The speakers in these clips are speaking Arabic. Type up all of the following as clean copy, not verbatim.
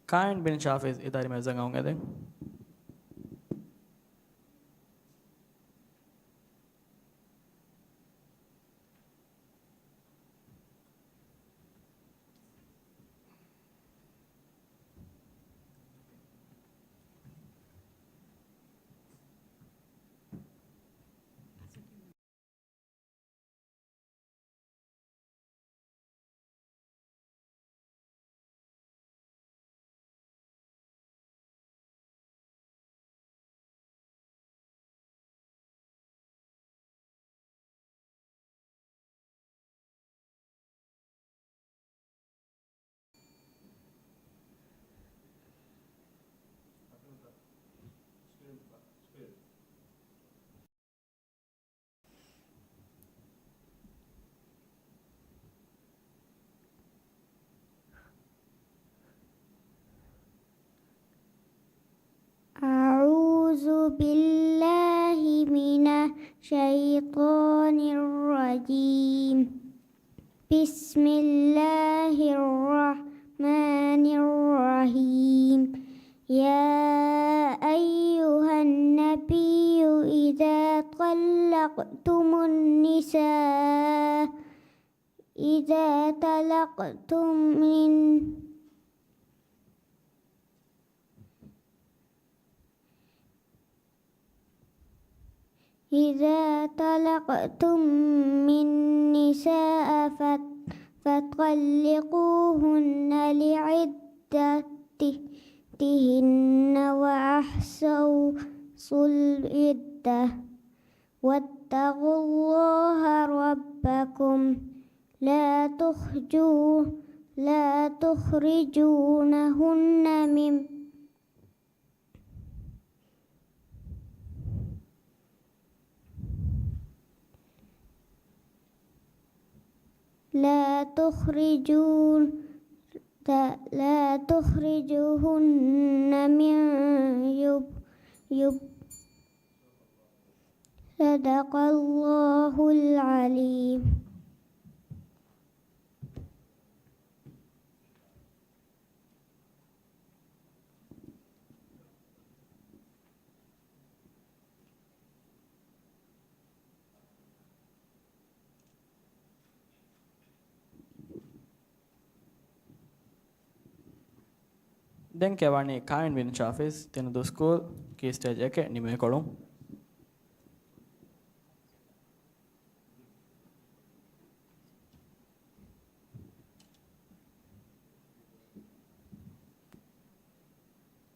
Kind bin Shafiz idari में जगह होंगे दें أعوذ بالله من الشيطان الرجيم بسم الله الرحمن الرحيم يا أيها النبي إذا طلقتم النساء إذا طلقتم من نساء فطلقوهن لعدتهن وأحصوا العدة واتقوا الله ربكم لا تخرجونهن من صدق الله العليم. den kewani Kind bin Shafiz tenu do school ki stage eke nime kolum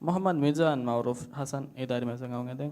Muhammad Mizan Mauruf Hasan idari में जगह होंगे दें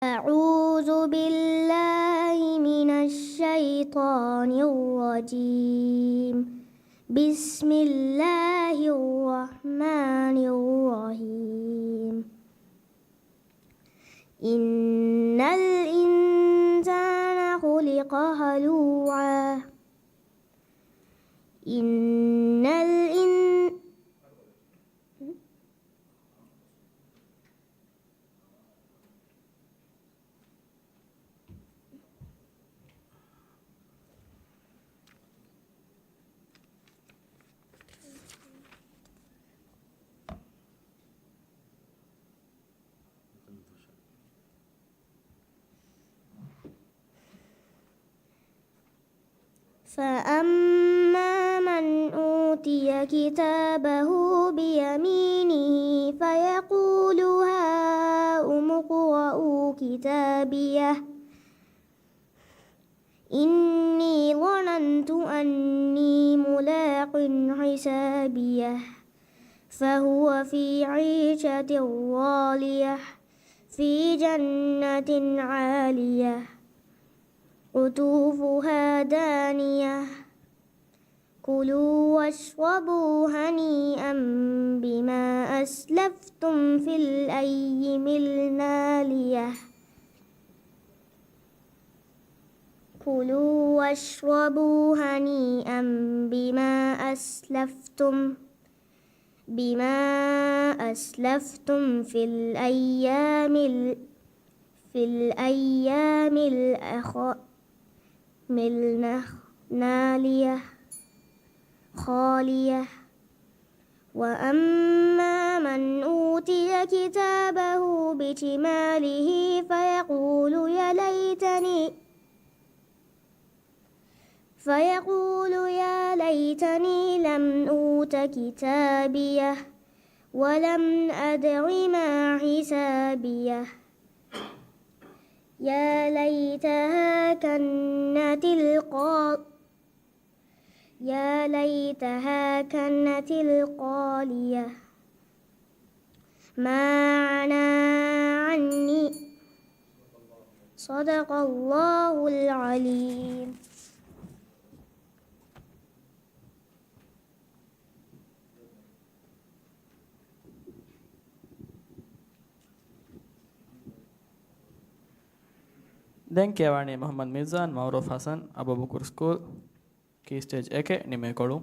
أعوذ بالله من الشيطان الرجيم بسم الله الرحمن الرحيم إن الإنسان خلق هلوعا فأما من أوتي كتابه بيمينه فيقول هاؤم اقرءوا كتابيه إني ظننت أني ملاق حسابيه فهو في عيشة راضية في جنة عالية قطوفها دانية كلوا واشربوا هنيئا بما أسلفتم في الأيام المالية كلوا واشربوا هنيئا بما أسلفتم في الأيام النالية خالية وأما من أوتي كتابه بشماله فيقول يا ليتني لم أوت كتابيه ولم أدر ما حسابيه يا ليتها كانت القاضية ما أغنى عني صدق الله العليم. දැන් කියවන්නේ මොහම්මද් මිර්සාන් මවරූෆ් හසන් අබුබකර් ස්කූල් කී ස්ටේජ් 1 නිමේ කොළු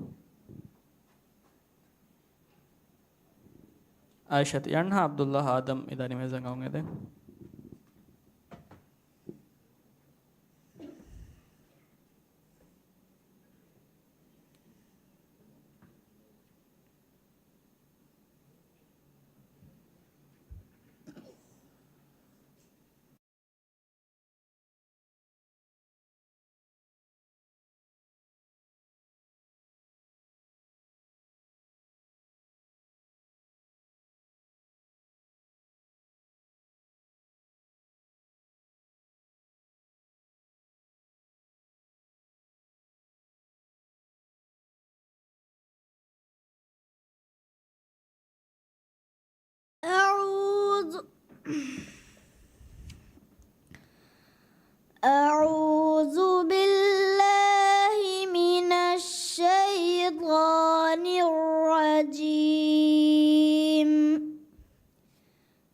ආයිෂත් යන්හා අබ්දුල්ලාහ් ආදම් ඉදානි මෙසන් අවුන් එදෙන් أعوذ بالله من الشيطان الرجيم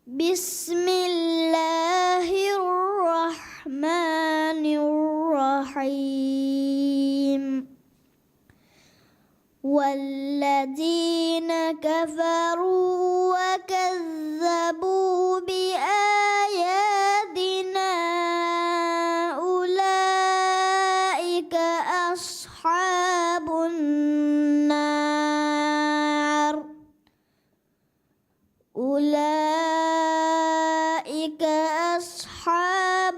بسم الله الرحمن الرحيم والذين كفروا وكذبوا بآياتنا أولئك أصحاب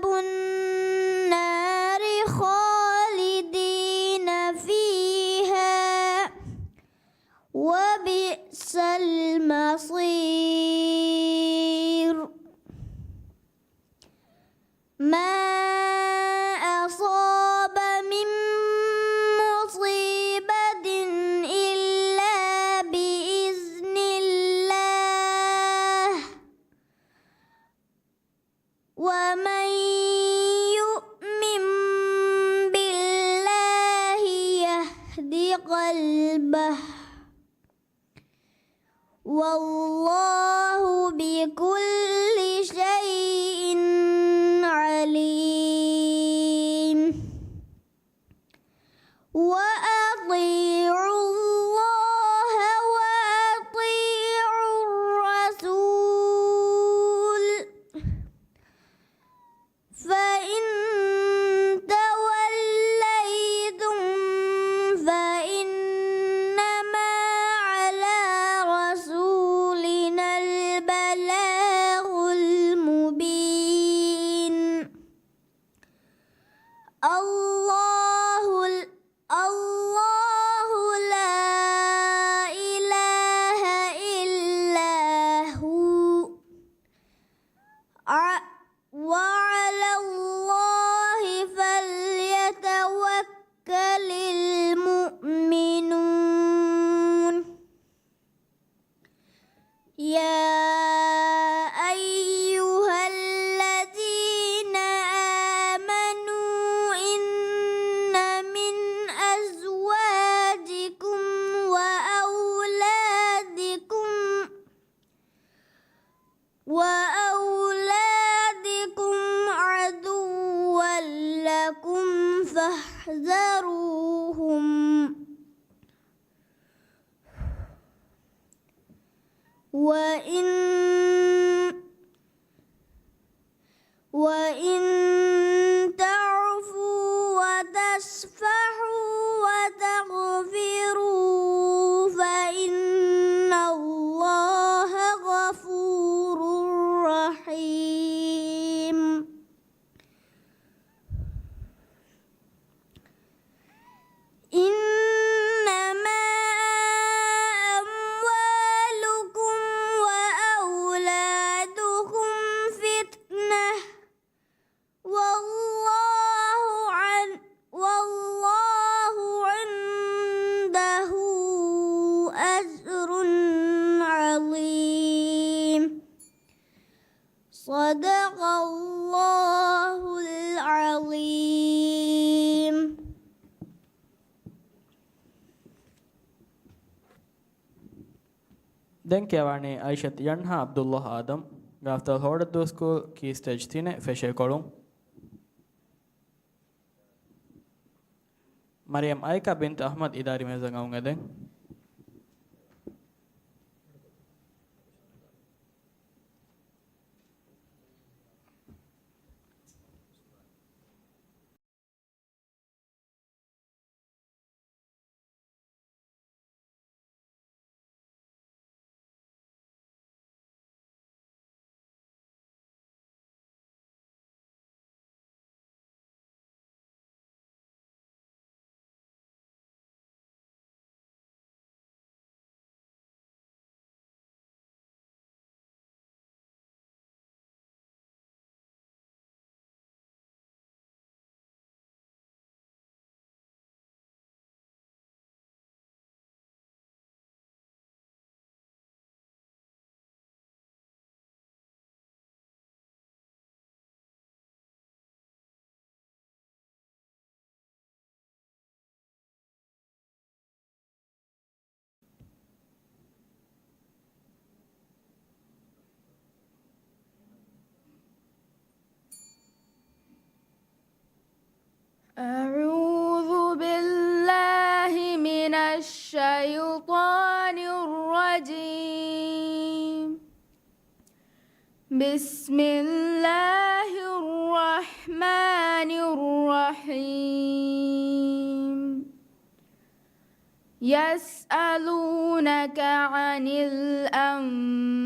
النار خالدين فيها وبئس المصير ما أصاب من مصيبة إلا بإذن الله ومن يؤمن بالله يهد قلبه والله بكل شيء عليم وأطيعوا الله وأطيعوا الرسول فاحذروهم وإن تعفوا وتصفحوا وتغفروا فإن الله غفور رحيم. إنما أموالكم وأولادكم فتنة والله عنده أجر عظيم. صدق الله العظيم. Den kevani Aishat Yanha Abdullah Adam Gaftal Horadu School Key Stage 3 Feshe Kolum Mariam Aika bint Ahmad Idari Mezang Aungeden أعوذ بالله من الشيطان الرجيم. بسم الله الرحمن الرحيم. يسألونك عن الأنفال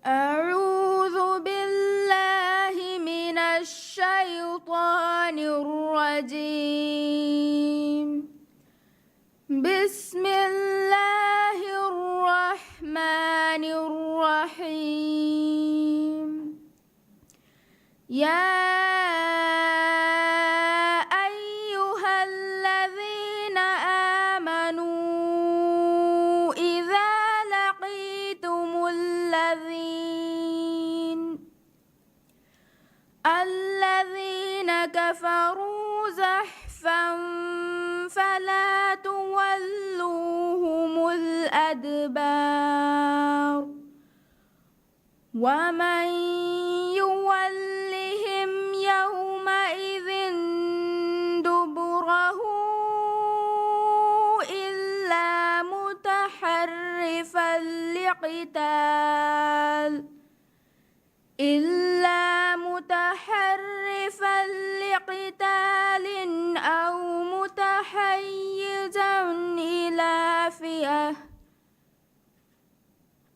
أعوذ بالله من الشيطان الرجيم. بسم الله الرحمن الرحيم. يا أيها الذين آمنوا إذا لقيتم الذين كفروا زحفا فلا تولوهم الأدبار ومن يولهم يومئذ دبره إلا متحرفا لقتال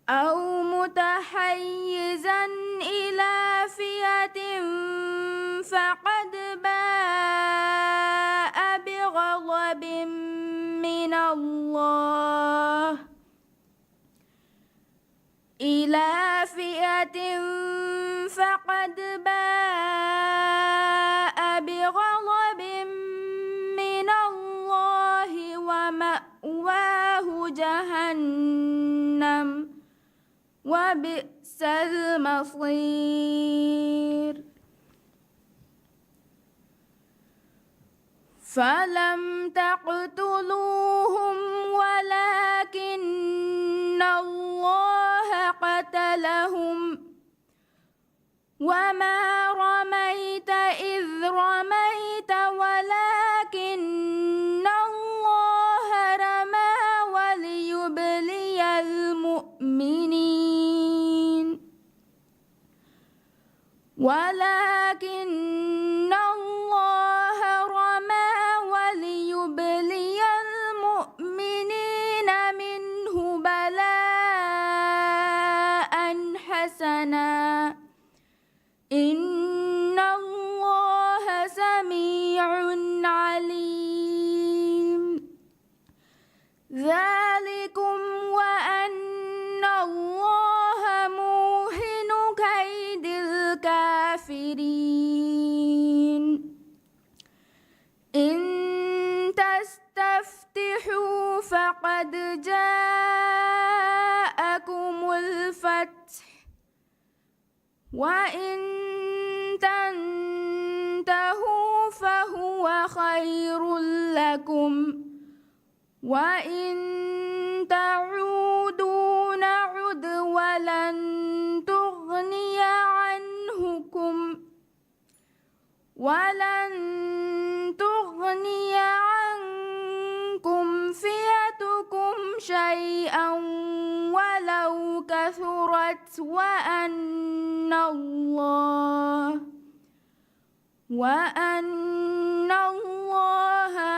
أو متحيزا إلى فئة فقد باء بغضب من الله إلى فئة فقد باء بغضب من الله ومأواه جهنم وبئس المصير فلم تقتلوهم ولكن الله قتلهم وما رميت إذ رميت ولكن الله رمى وليبلي المؤمنين ولكن الله رمى وليبلي المؤمنين منه بلاء حسنا إن الله سميع عليم ذلكم وأن الله موهن كيد الكافرين إن تستفتحوا فقد جاءكم الفتح وإن تنتهوا فهو خير لكم وإن تعودوا نعد ولن تغني عنكم فئتكم شيئا ولو كثرت وأن الله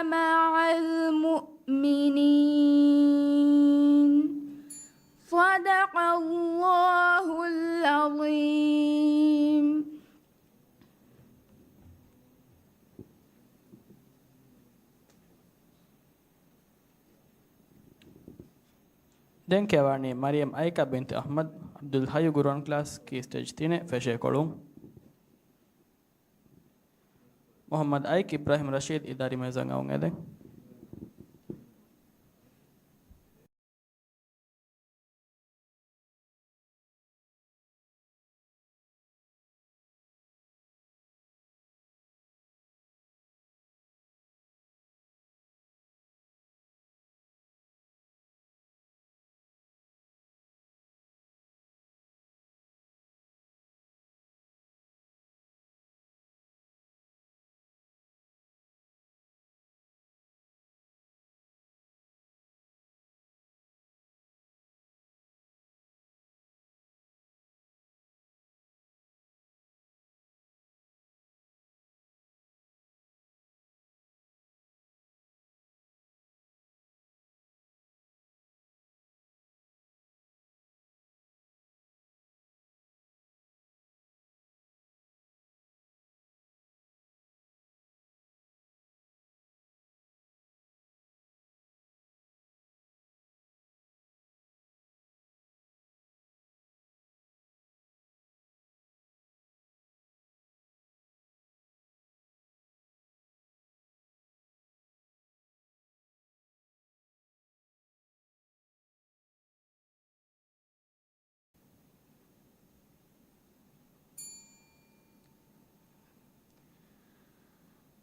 مع المؤمنين صدق الله العظيم. Den kevani Mariam Aika binti Ahmad Abdul Hayy Quran class ki stage 3 feshe kolum Muhammad Aik Ibrahim Rashid idari mezang aung edeng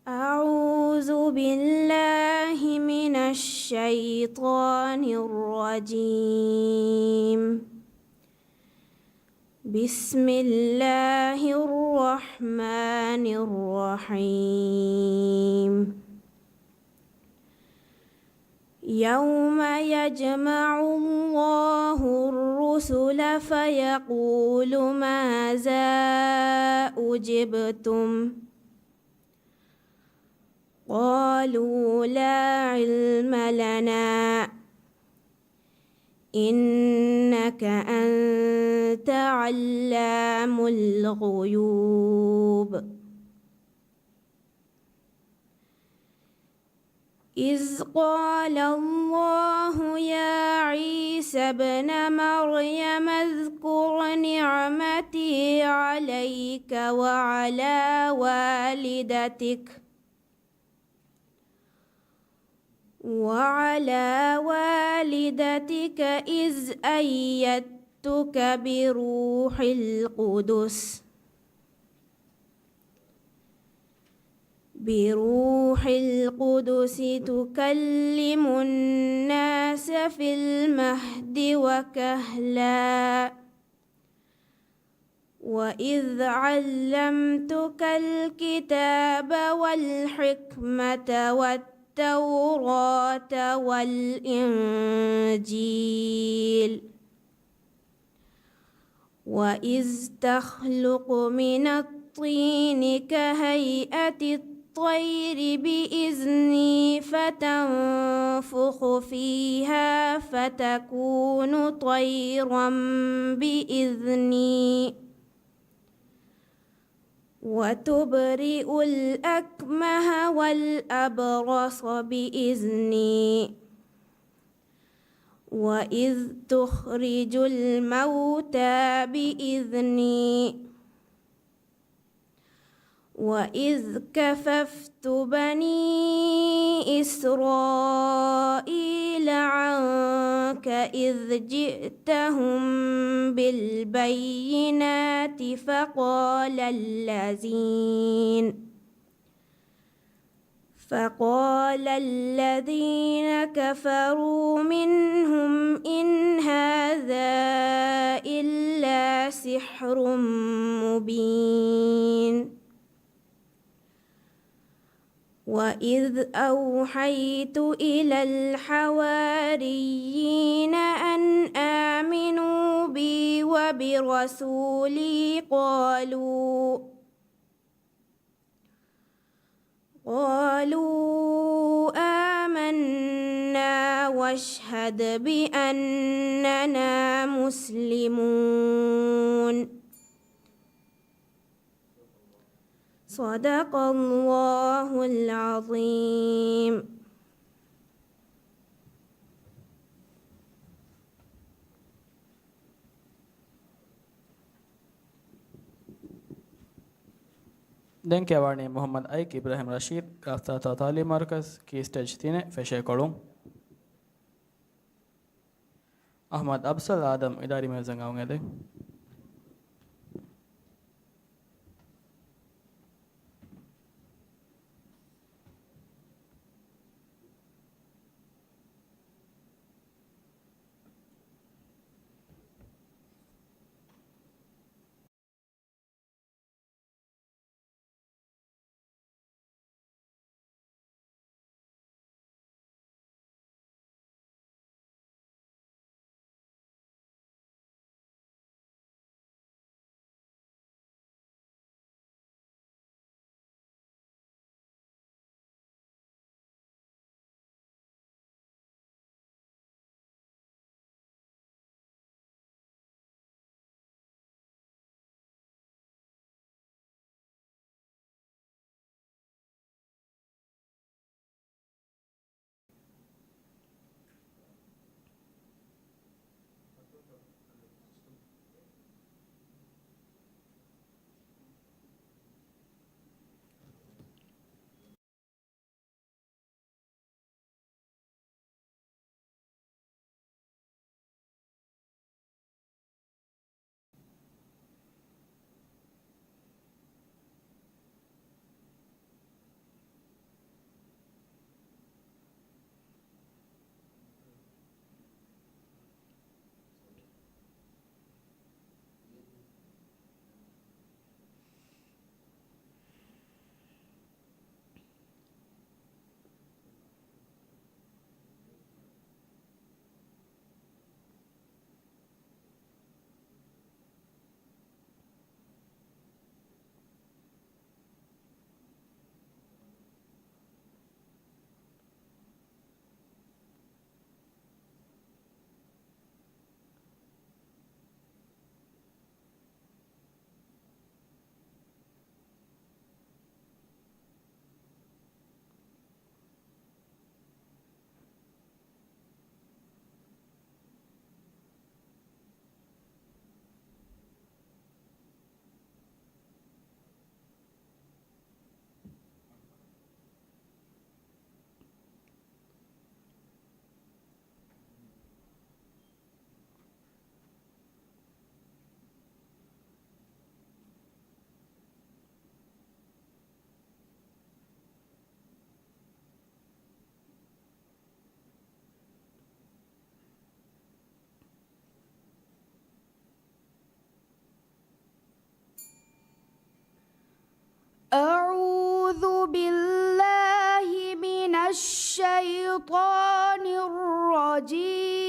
أعوذ بالله من الشيطان الرجيم. بسم الله الرحمن الرحيم. يوم يجمع الله الرسل فيقول ماذا أجبتم قالوا لا علم لنا إنك أنت علام الغيوب. إذ قال الله يا عيسى ابن مريم اذكر نعمتي عليك وعلى والدتك إذ بروح القدس تكلم الناس في المهد وكهلا وإذ علمتك الكتاب والحكمة والتوراة والإنجيل وإذ تخلق من الطين كهيئة الطير بإذني فتنفخ فيها فتكون طيرا بإذني وتبرئ الأكمه والأبرص بإذني وإذ تخرج الموتى بإذني وإذ كففت بني إسرائيل عنك إذ جئتهم بالبينات فقال الذين كفروا منهم إن هذا إلا سحر مبين وإذ أوحيت إلى الحواريين أن آمنوا بي وبرسولي قالوا آمنا واشهد بأننا مسلمون صدق الله العظيم. Den Kevani Muhammad Aik Ibrahim Rashid Rafta Tatali Markaz Key Stage 3 Feshe Kolum Ahmad Absal Adam Idari Mezangaungede بالله من الشيطان الرجيم.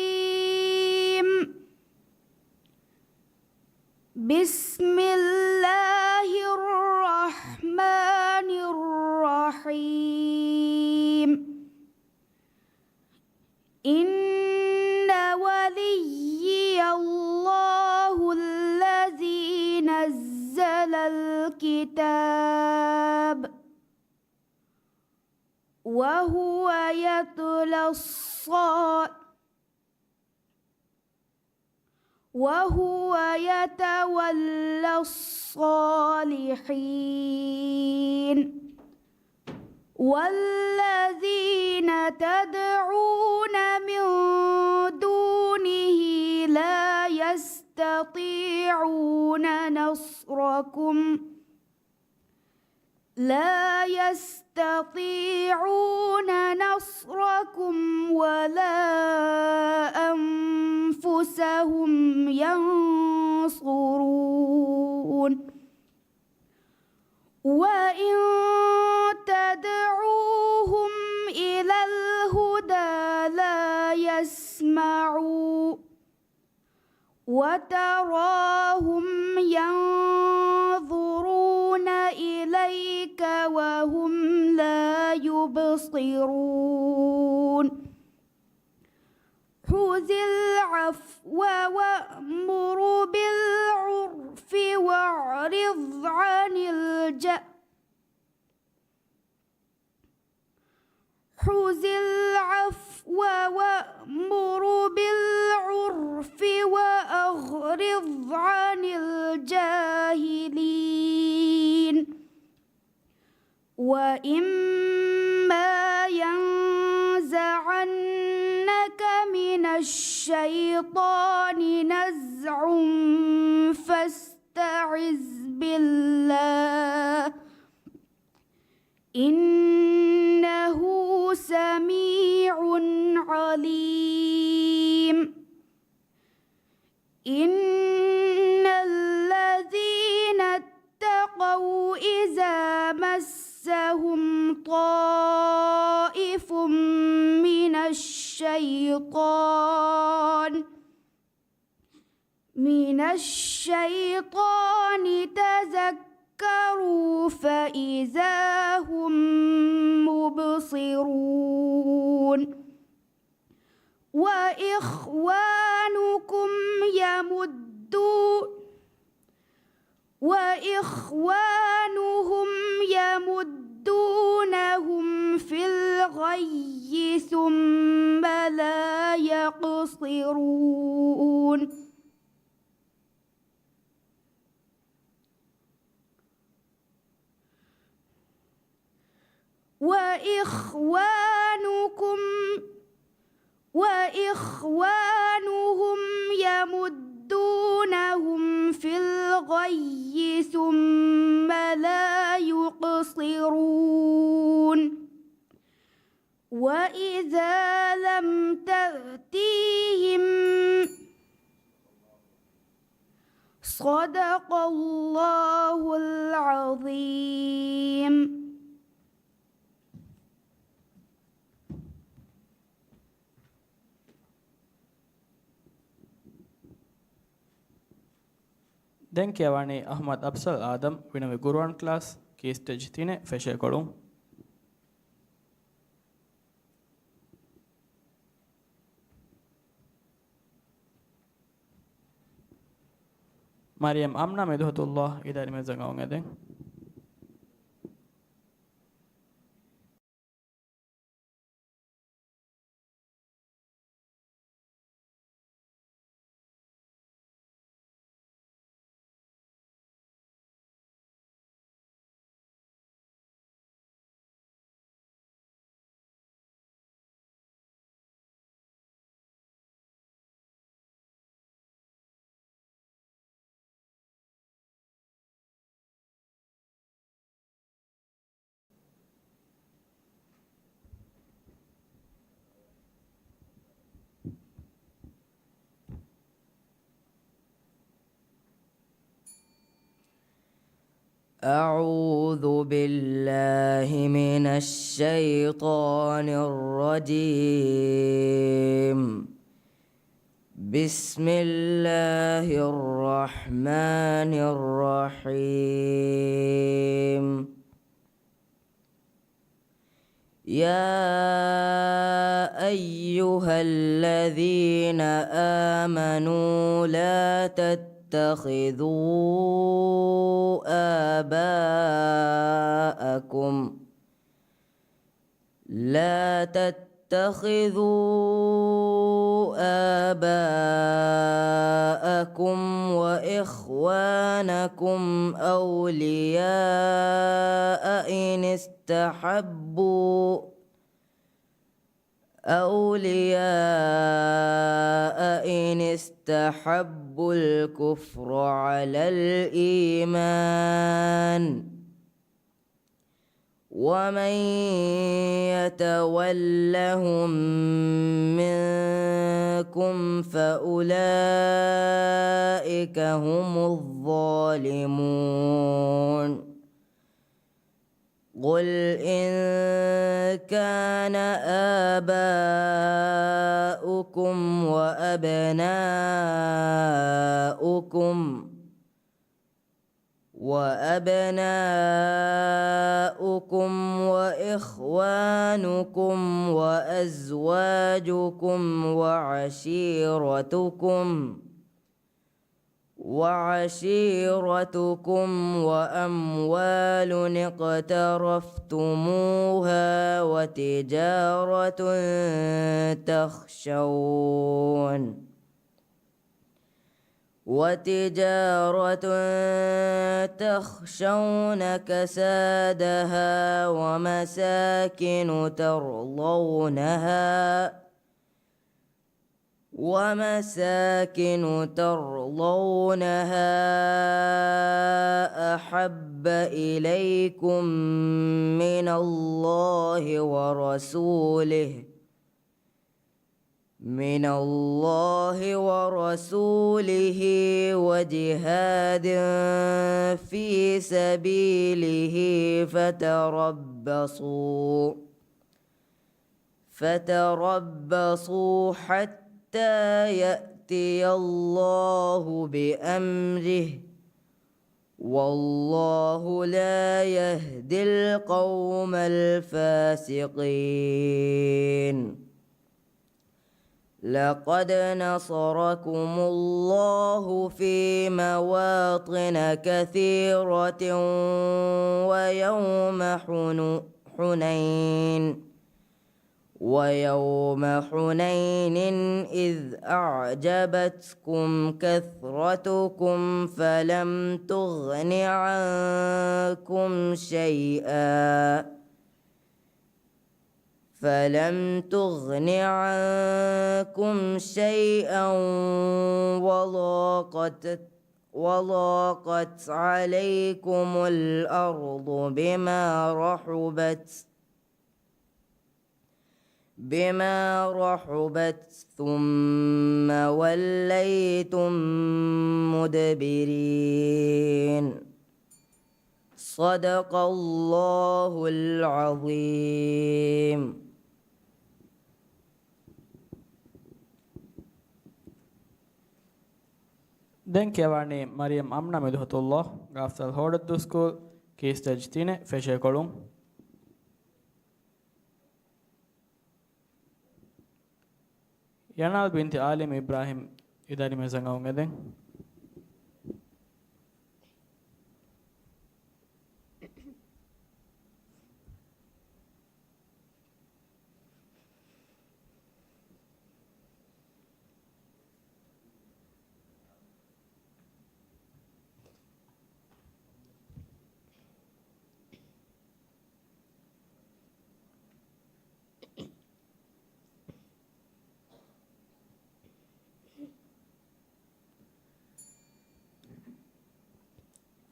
بسم الله الرحمن الرحيم. إن وليي الله الذي نزل الكتاب وهو يتولى الصالحين. والذين تدعون من دونه لا يستطيعون نصركم ولا أنفسهم ينصرون. وإن تدعوهم إلى الهدى لا يسمعوا وتراهم ينظرون إليك وهم لا يبصرون. خذ العفو وأمر بالعرف واعرض عن وأغرض عن الجاهلين. وإما ينزعنك من الشيطان نزع فاستعذ بالله إنه سميع عليم. إن الذين اتقوا إذا مسهم طائف من الشيطان تذكروا فإذا هم مبصرون. وإخوانهم يمدونهم في الغي ثم لا يقصرون. وإخوانهم يمدونهم في الغي ثم لا يقصرون. وإذا لم تأتيهم صدق الله العظيم. දැන් කියවන්නේ අහමද් අෆ්සල් ආදම් විනම ගුරුවන් ක්ලාස් කී ස්ටේජ් 3 ෆෙෂේ කොළුම්. මරියම් අම්නා මෙදුහතුල්ලාහ් ඉදාරි මෙසං අවුන් ඇදෙන් أعوذ بالله من الشيطان الرجيم. بسم الله الرحمن الرحيم. يا أيها الذين آمنوا لا تتخذوا آباءكم وإخوانكم أولياء إن استحبوا الكفر على الإيمان، ومن يتولهم منكم فأولئك هم الظالمون. قل إن كان آباؤكم وأبناؤكم وإخوانكم وأزواجكم وعشيرتكم وأموال اقترفتموها وتجارة تخشون كسادها ومساكن ترضونها أحب إليكم من الله ورسوله وجهاد في سبيله فتربصوا حتى يأتي الله بأمره، والله لا يهدي القوم الفاسقين. لقد نصركم الله في مواطن كثيرة ويوم حنين إذ أعجبتكم كثرتكم فلم تغن عنكم شيئا وضاقت عليكم الأرض بما رحبت ثم وليتم مدبرين. صدق الله العظيم. Den kjevani Mariam Amna Medhatullah Gaftal Hodatu School Key Stage 3 Feshe Kolum Yanal binti Alim Ibrahim Idari Mezanga Ungeden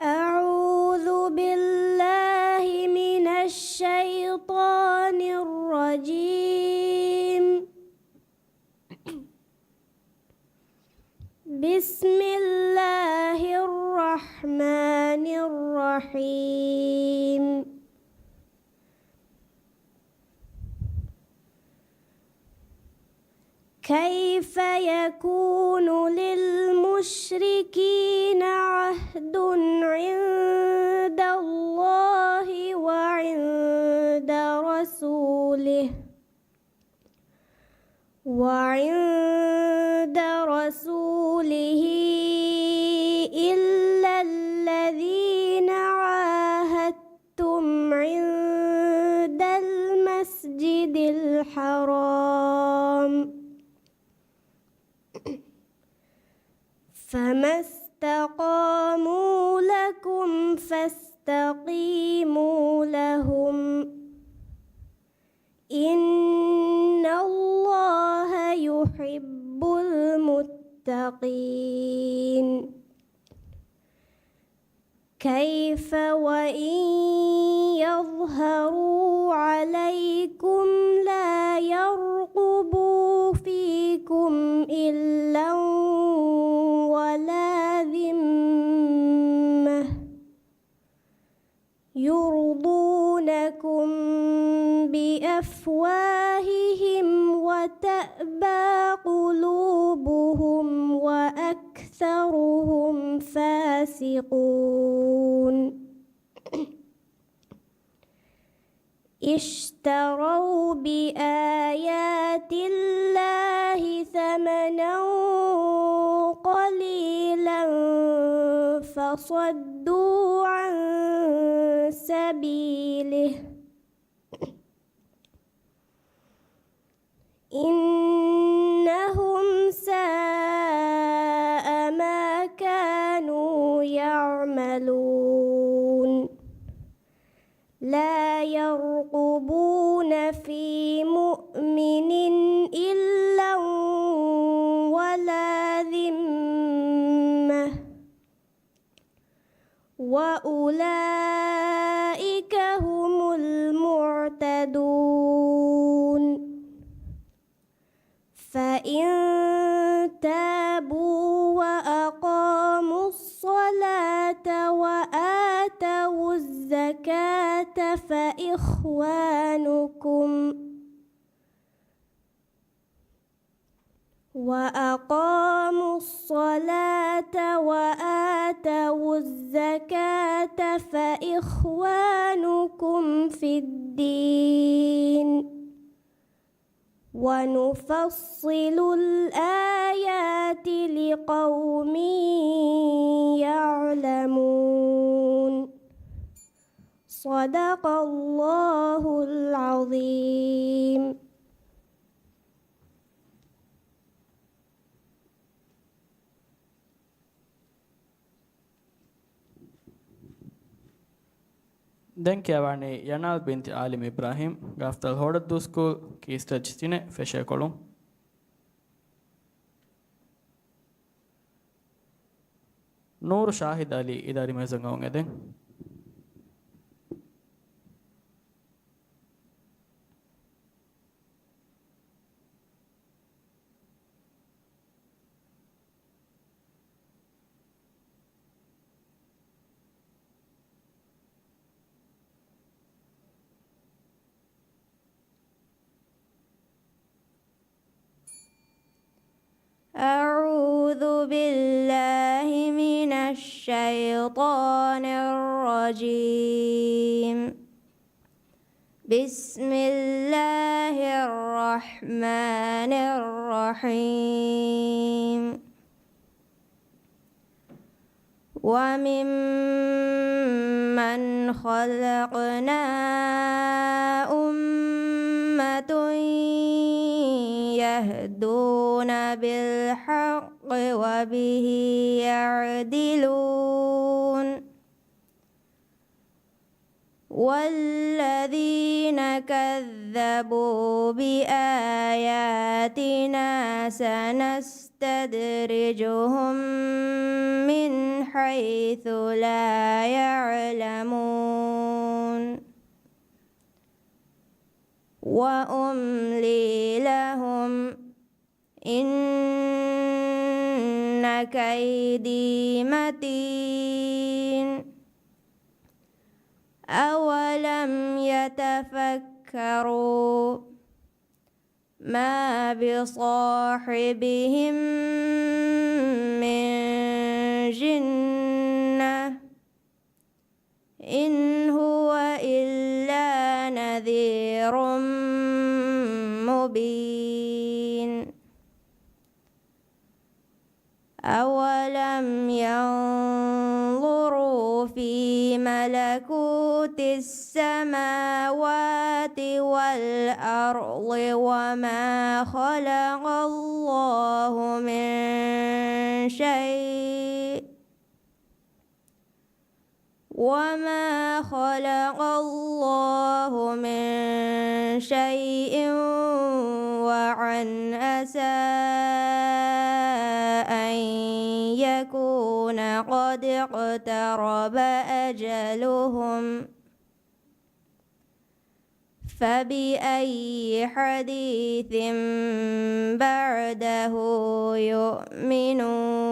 أعوذ بالله من الشيطان الرجيم. بسم الله الرحمن الرحيم. الرحيم كيف يكون للمشركين عهد عند الله وعند رسوله إلا الذين عاهدتم عند المسجد الحرام فما استقاموا لكم فاستقيموا لهم إن الله يحب المتقين كيف وإن يظهروا عليكم لا يرقبوا فيكم إلا ولا ذمة يرضونكم بأفواههم وتأبى قلوبهم وأكثرهم فاسقون اشتروا بآيات الله ثمنا قليلا فصدوا عن سبيله إنهم ساء ما كانوا يعملون لا يرقبون في مؤمن إلا ولا ذمة وأولئك هم المعتدون فإن تابوا وأقاموا الصلاة وآتوا الزكاة فإخوانكم في الدين ونفصل الآيات لقوم يعلمون صدق الله العظيم. Den kiavani Yanal binti Alim Ibrahim gaftal hodaddu school ki stajtine feshe kolum. Nur Shahid Ali idari mezangaun eden. أعوذ بالله من الشيطان الرجيم. بسم الله الرحمن الرحيم. وممن خلقنا أمة يهدون بالحق وبه يعدلون والذين كذبوا بآياتنا سنستدرجهم من حيث لا يعلمون وأملي لهم إن كيدي متين أولم يتفكروا ما بصاحبهم من جنة إن هو إلا نذير مبين أولم ينظروا في ملكوت السماوات والأرض وما خلق الله من شيء وعن أسى أن يكون قد اقترب أجلهم فبأي حديث بعده يؤمنون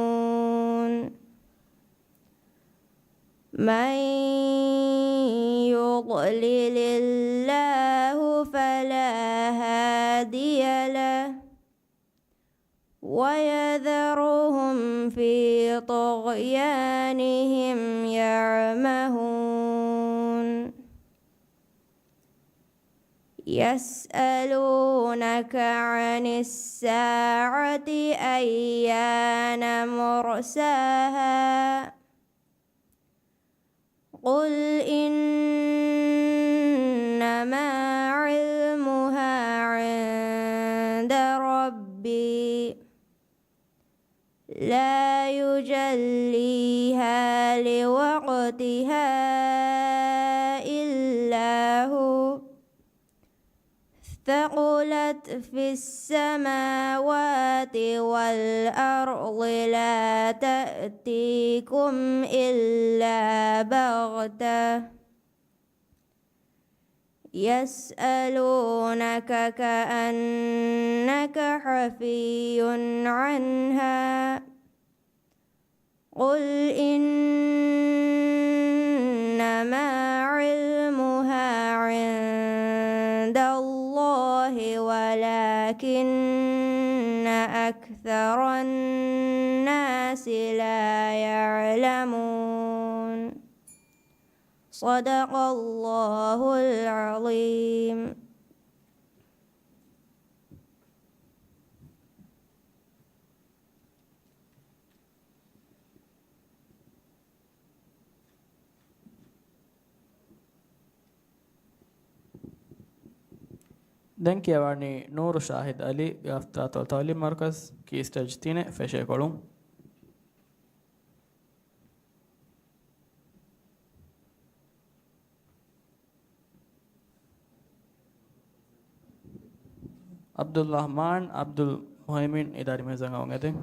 من يضلل الله فلا هادي له ويذرهم في طغيانهم يعمهون يسألونك عن الساعة أيان مرساها قل إنما علمها عند ربي لا يجليها لوقتها إلا هو ثقلت في السماوات والأرض لا تأتيكم إلا بغتة يسألونك كأنك حفي عنها قل إنما علمها عند الله ولكن أكثر الناس لا يعلمون صدق الله العظيم. دنكي وارني نور شاهد علي يافتات التعليم مركز كي استجتينه فشيكولون عبد الرحمن عبد المهيمن إداري ميزان أونغدي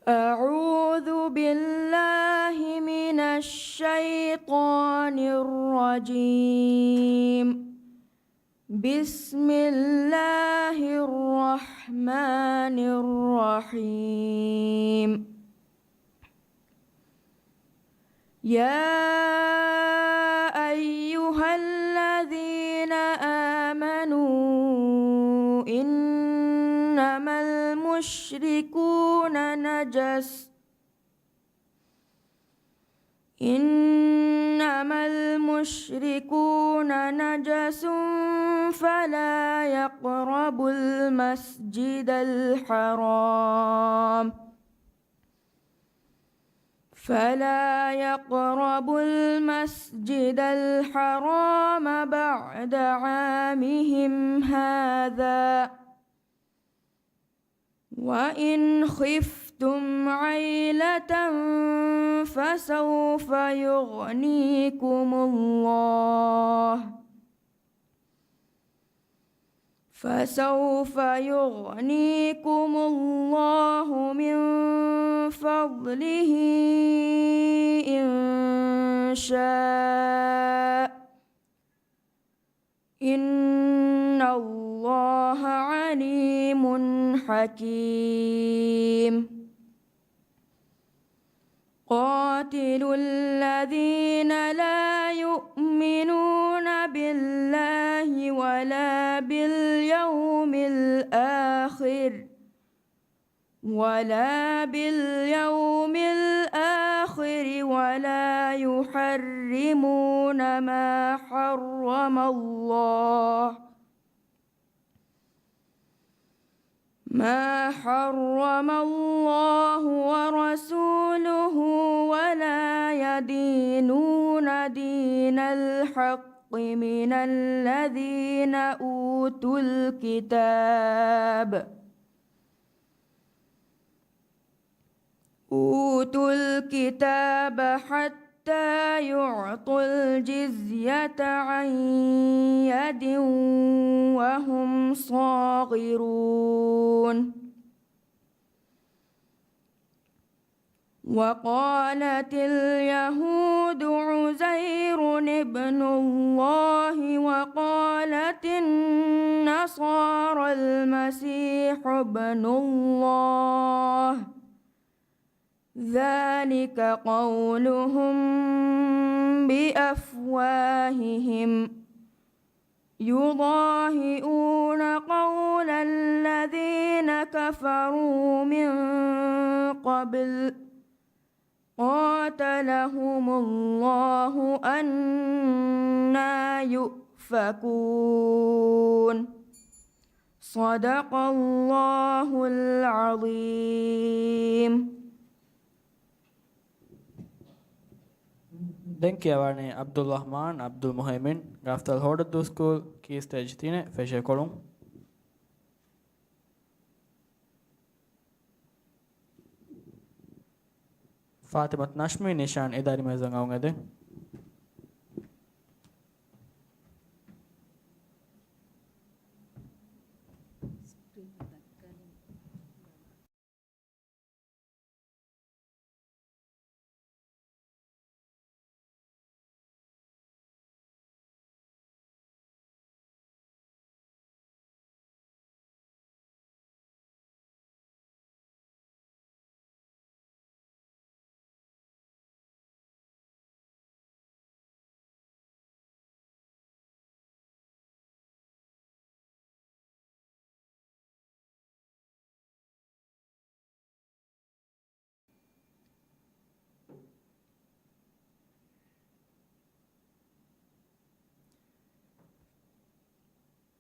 أعوذ بالله من الشيطان الرجيم. بسم الله الرحمن الرحيم. يا أيها الذين آمنوا إنما المشركون نجس فلا يقربوا المسجد الحرام بعد عامهم هذا وإن خفتم خفتم عيلة فسوف يغنيكم الله من فضله إن شاء إن الله عليم حكيم قاتلوا الذين لا يؤمنون بالله ولا باليوم الآخر ولا يحرمون ما حرم الله ورسوله ولا يدينون دين الحق من الذين أوتوا الكتاب حتى يعطوا الجزية عن يد وهم صاغرون وقالت اليهود عزير ابن الله وقالت النصارى المسيح ابن الله ذلك قولهم بأفواههم يضاهئون قول الذين كفروا من قبل قاتلهم الله أنى يؤفكون صدق الله العظيم. Denkiavane Abdul Rahman Abdul Muhaimin Gaftal Hodadu School Key Stage 3 Feshe Kolum Fatimat Nashmi Nishan Idari Mezang Aungade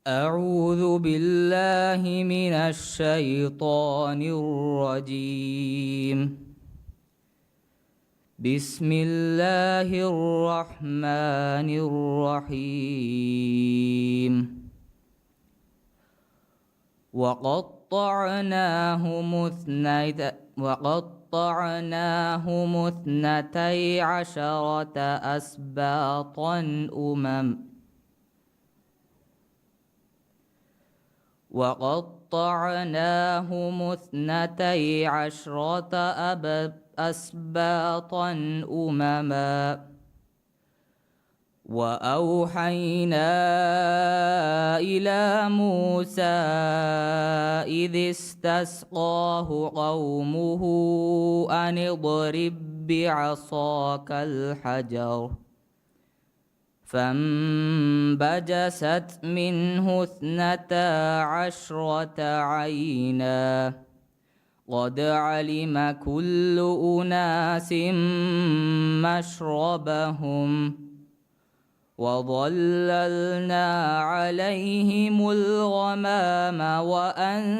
أعوذ بالله من الشيطان الرجيم. بسم الله الرحمن الرحيم. وقطعناهم اثنتي عشرة أسباطا أمما وأوحينا إلى موسى إذ استسقاه قومه أن اضرب بعصاك الحجر فانبجست منه 12 عينا قد علم كل أناس مشربهم وظللنا عليهم الغمام وأنزلنا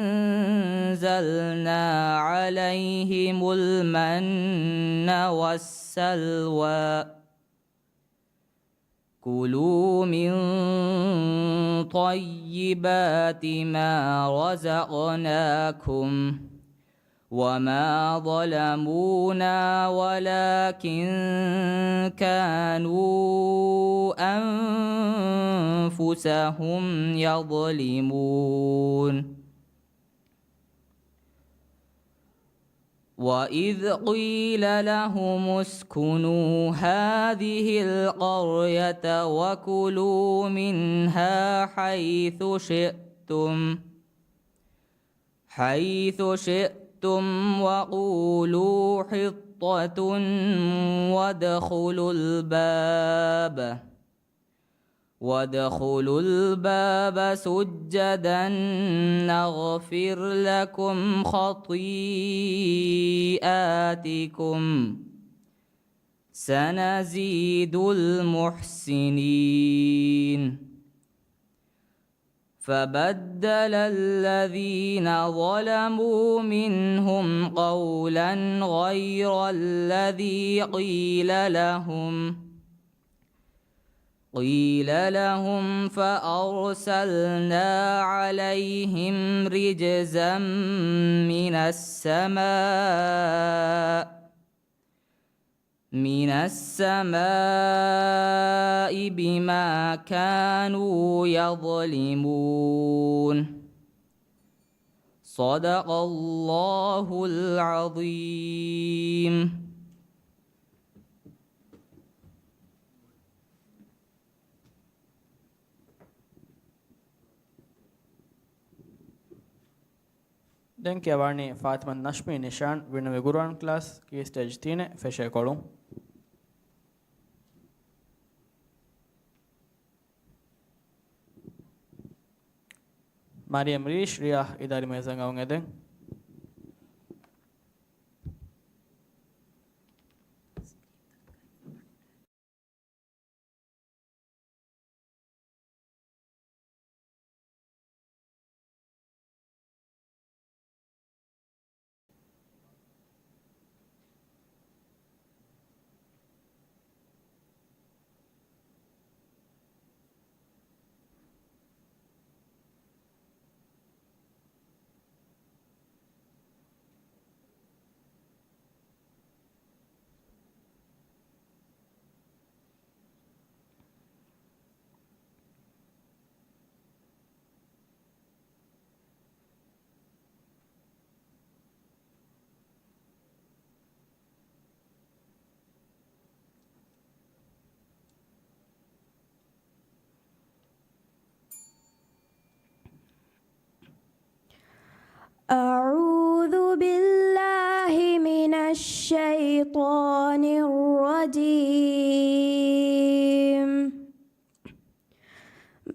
عليهم المن والسلوى كلوا من طيبات ما رزقناكم وما ظلمونا ولكن كانوا أنفسهم يظلمون وإذ قيل لهم اسكنوا هذه القرية وكلوا منها حيث شئتم وقولوا حطة وادخلوا الباب سجدا نغفر لكم خطيئاتكم سنزيد المحسنين فبدل الذين ظلموا منهم قولا غير الذي قيل لهم فأرسلنا عليهم رجزا من السماء بما كانوا يظلمون صدق الله العظيم. Den Chiavarni Fatima Nashmi Nishan Vinave Guruan class Key Stage 3 Feshe Kolum Mariam Rish Riyah Idari Mezangaung Eden أعوذ بالله من الشيطان الرجيم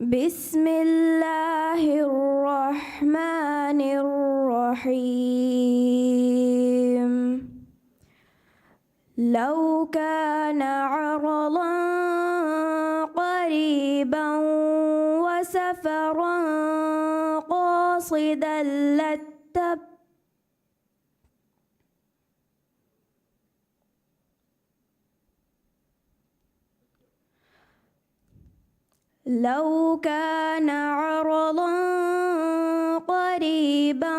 بسم الله الرحمن الرحيم لو كان عرضا قريبا وسفرا قاصدا لو كان عرضا قريبا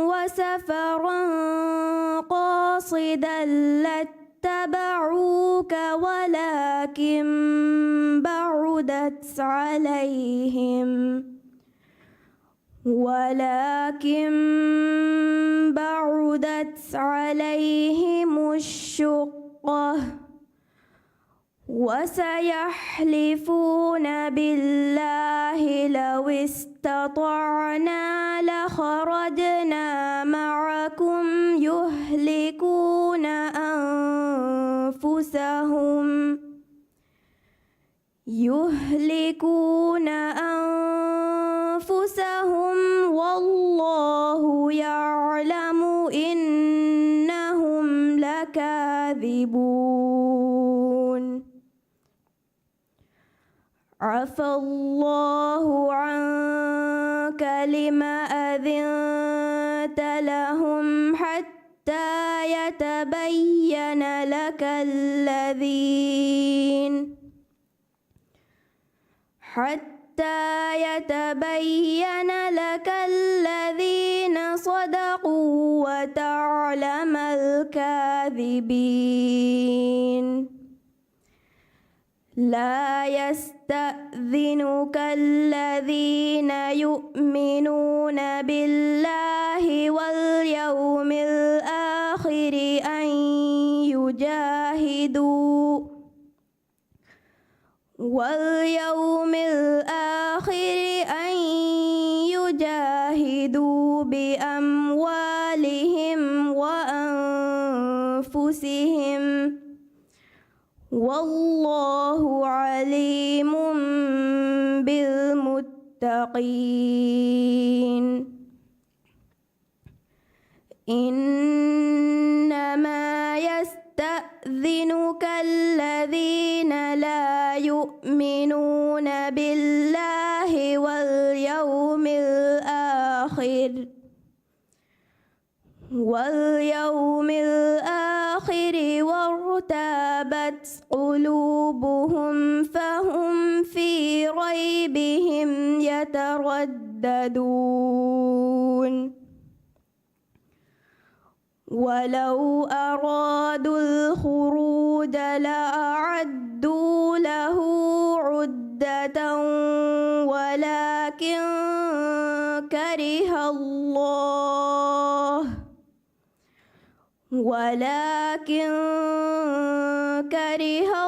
وسفرا قاصدا لاتبعوك ولكن بعدت عليهم الشقة وسيحلفون بالله لو استطعنا لخرجنا معكم يهلكون أنفسهم والله يعلم إنهم لكاذبون عفى الله عنك لما أذنت لهم حتى يتبين لك الذين يتبين لك الذين صدقوا وتعلم الكاذبين لا يستأذنك الذين يؤمنون بالله واليوم الآخر أن يجاهدوا بأموالهم وأنفسهم والله عليم بالمتقين إنما يستأذنك الذين لا يؤمنون بالله واليوم الآخر وارتابت قلوبهم فهم في ريبهم يترددون ولو أرادوا الخروج لأعدوا له عدة ولكن كره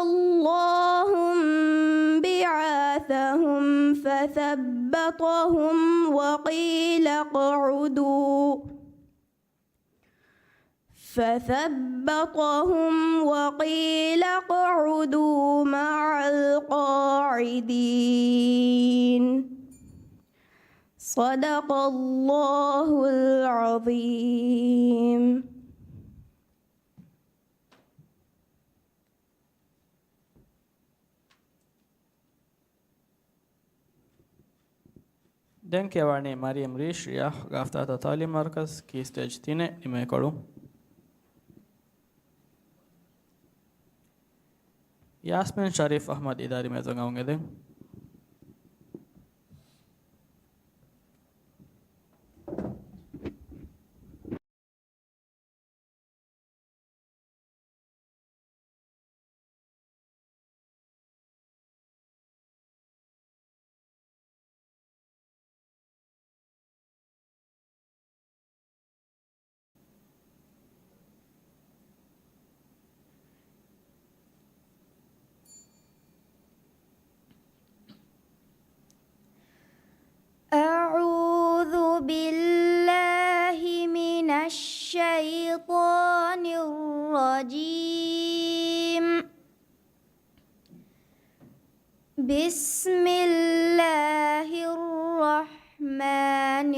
الله بعاثهم فثبطهم وقيل اقعدوا مع القاعدين صدق الله العظيم. Den kevarni Mariam Rish ya gaftata talim markaz ki stage 3 nimekolu. Yasmin Sharif Ahmad idari mezongaungede. أعوذ بالله من الشيطان الرجيم. بسم الله الرحمن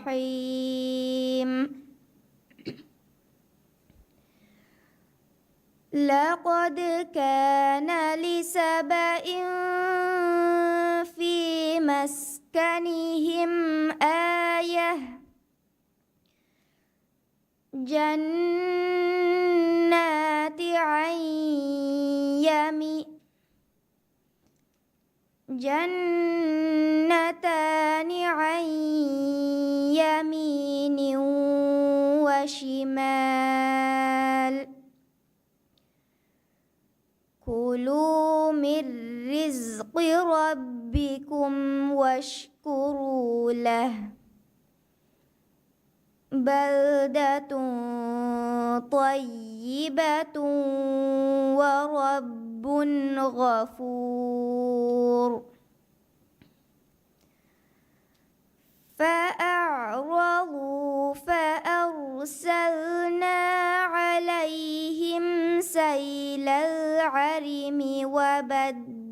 الرحيم. لقد كان لسبإ في مسكنهم آية جنتان عن يمين وشمال كلوا من رزق ربكم واشكروا له بلدة طيبة ورب غفور. فأعرضوا فأرسلنا عليهم سيل العرم وبدلناهم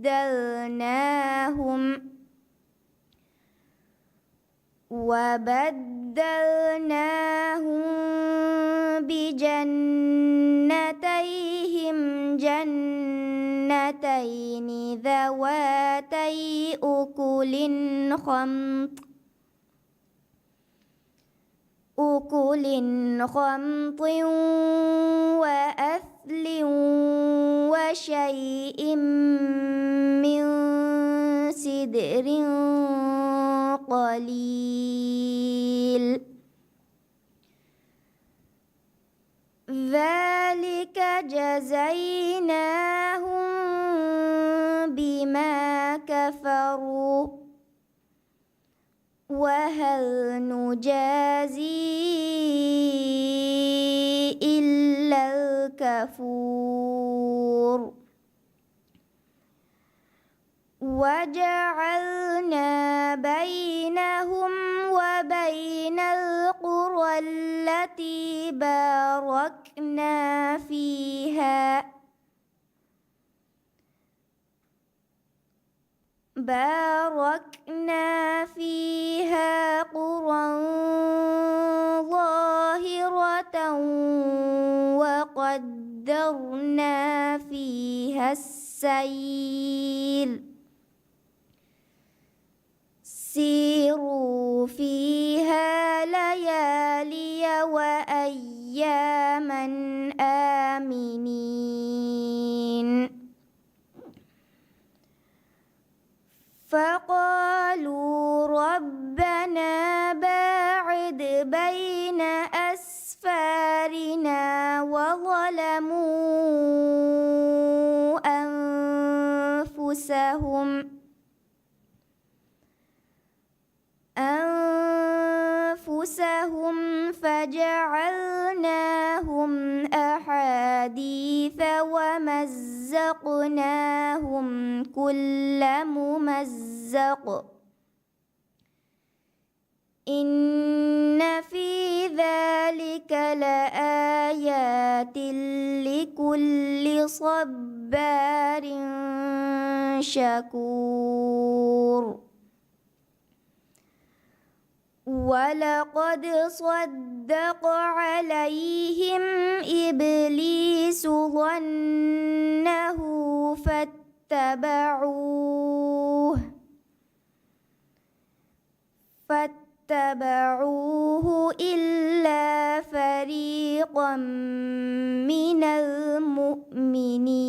بجنتيهم جنتين ذواتي أكل خمط وأثل وشيء من سدر سدر قليل ذلك جزيناهم بما كفروا وهل نجازي إلا الكفور وجعلنا بينهم وبين القرى التي باركنا فيها قرى ظاهرة وقدرنا فيها السير سيروا فيها ليالي وأياما آمنين فقالوا ربنا باعد بين أسفارنا وظلموا أنفسهم فجعلناهم أحاديث ومزقناهم كل ممزق إن في ذلك لآيات لكل صبار شكور ولقد صدق عليهم إبليس ظنه فاتبعوه إلا فريقا من المؤمنين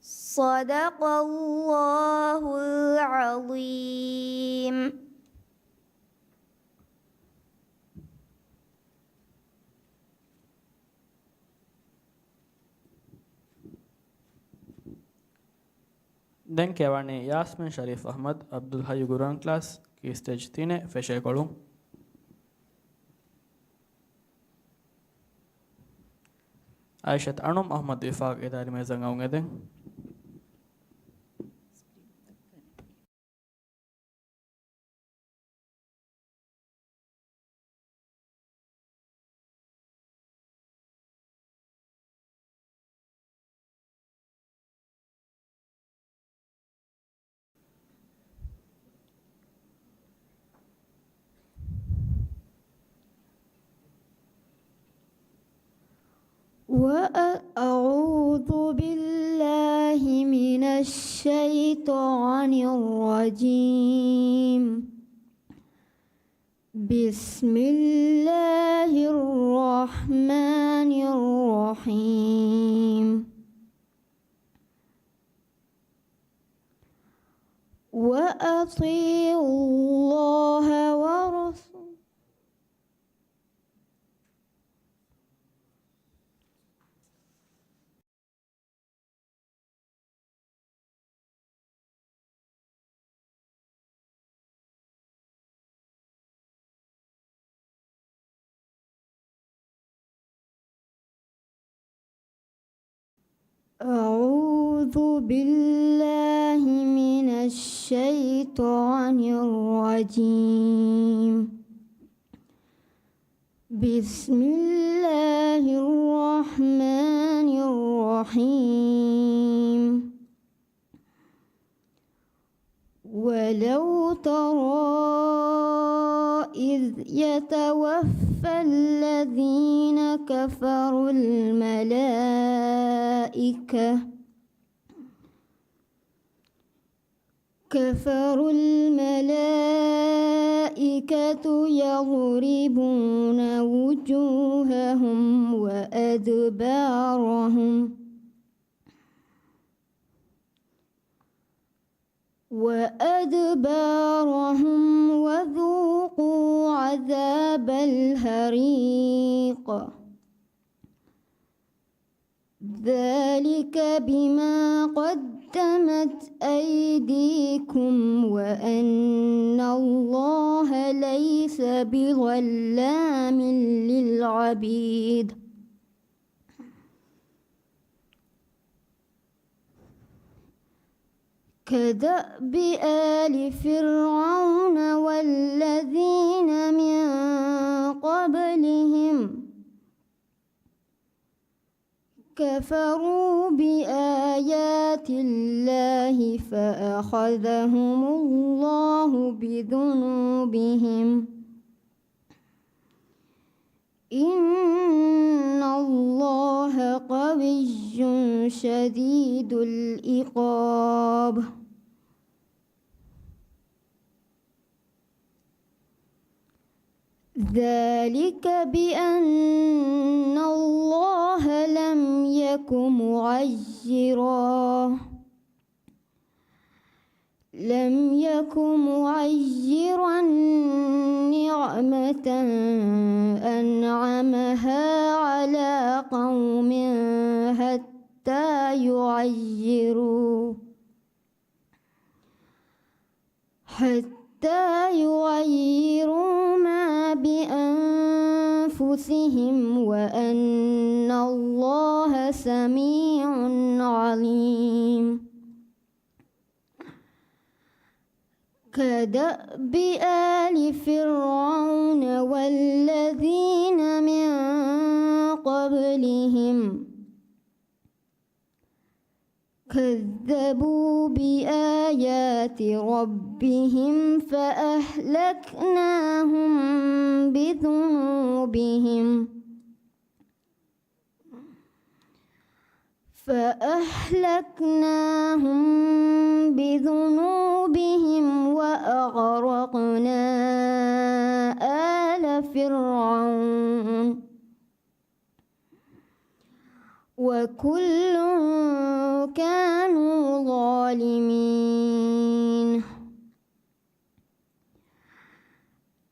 صدق الله العظيم. Den kevani Yasmin Sharif Ahmad Abdul Hayy Quran class की स्टेज 3 फेशे करूं आयशत अणुम अहमद विफाक इदारे में जंगाऊंगे दें وأعوذ بالله من الشيطان الرجيم بسم الله الرحمن الرحيم وأطيعوا الله ورسوله أعوذ بالله من الشيطان الرجيم بسم الله الرحمن الرحيم ولو ترى إذ يتوفى الذين كفروا الملائكة يضربون وجوههم وأدبارهم وأدبارهم وذوقوا عذاب الحريق ذلك بما قدمت أيديكم وأن الله ليس بظلام للعبيد كدأب آل فرعون والذين من قبلهم كفروا بآيات الله فأخذهم الله بذنوبهم إن الله قوي شديد العقاب ذلك بأن الله لم يك معيرا نعمة أنعمها على قوم حتى يغيروا ما بأنفسهم وأن الله سميع عليم كدأب آل فرعون والذين من قبلهم كذبوا بآيات ربهم فأهلكناهم بذنوبهم وأغرقنا آل فرعون وكل كانوا ظالمين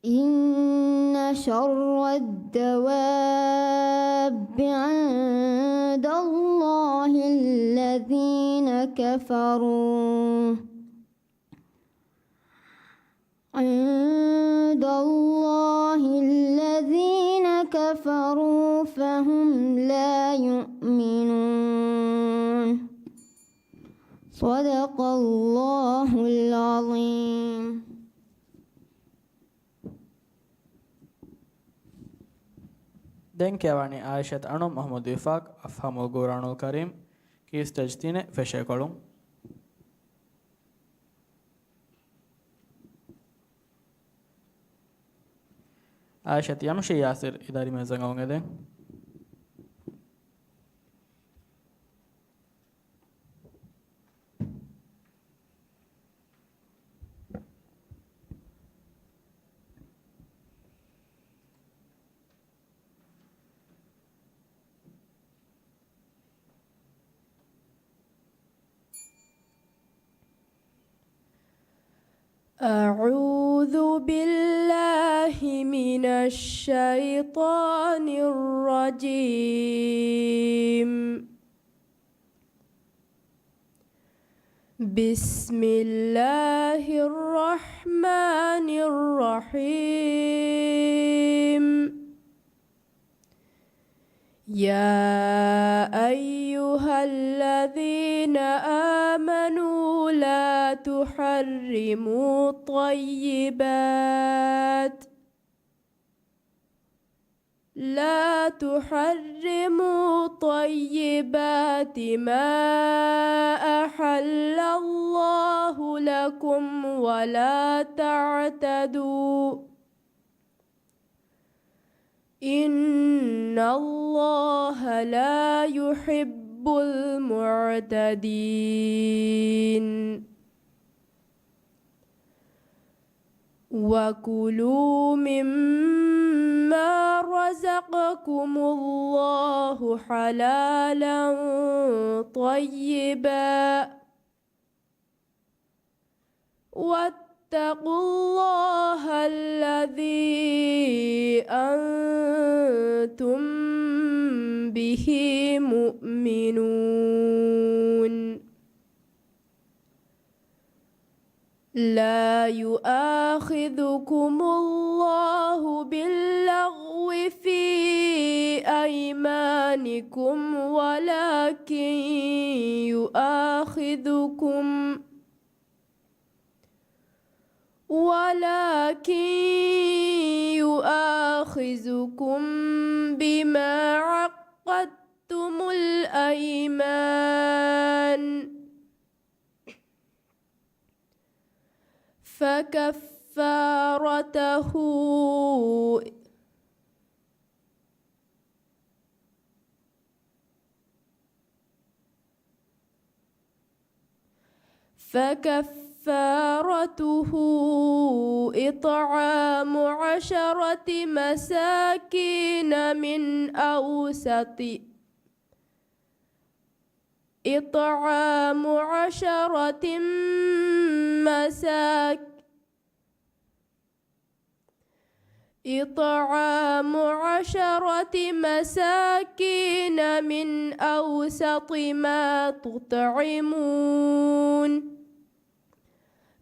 إن شر الدواب عند الله الذين كفروا فهم لا يؤمنون صدق الله العظيم. Denkeavani Aishat Anu Muhammad Wifaq Afhamul Quranul Karim Key Stage 3 Feshekolum Aishat Yamshi Yasir Idari Mezangaungede أعوذ بالله من الشيطان الرجيم. بسم الله الرحمن الرحيم. يا أيها الذين آمنوا لا تحرموا طيبات ما أحل الله لكم ولا تعتدوا إن الله لا يحب المعتدين. وكلوا مما رزقكم الله حلالا طيبا واتقوا الله الذي أنتم به مؤمنون. لا يؤاخذكم الله باللغو في أيمانكم ولكن يؤاخذكم بما عقدتم الأيمان فكفارته إطعام 10 مساكين من أوسط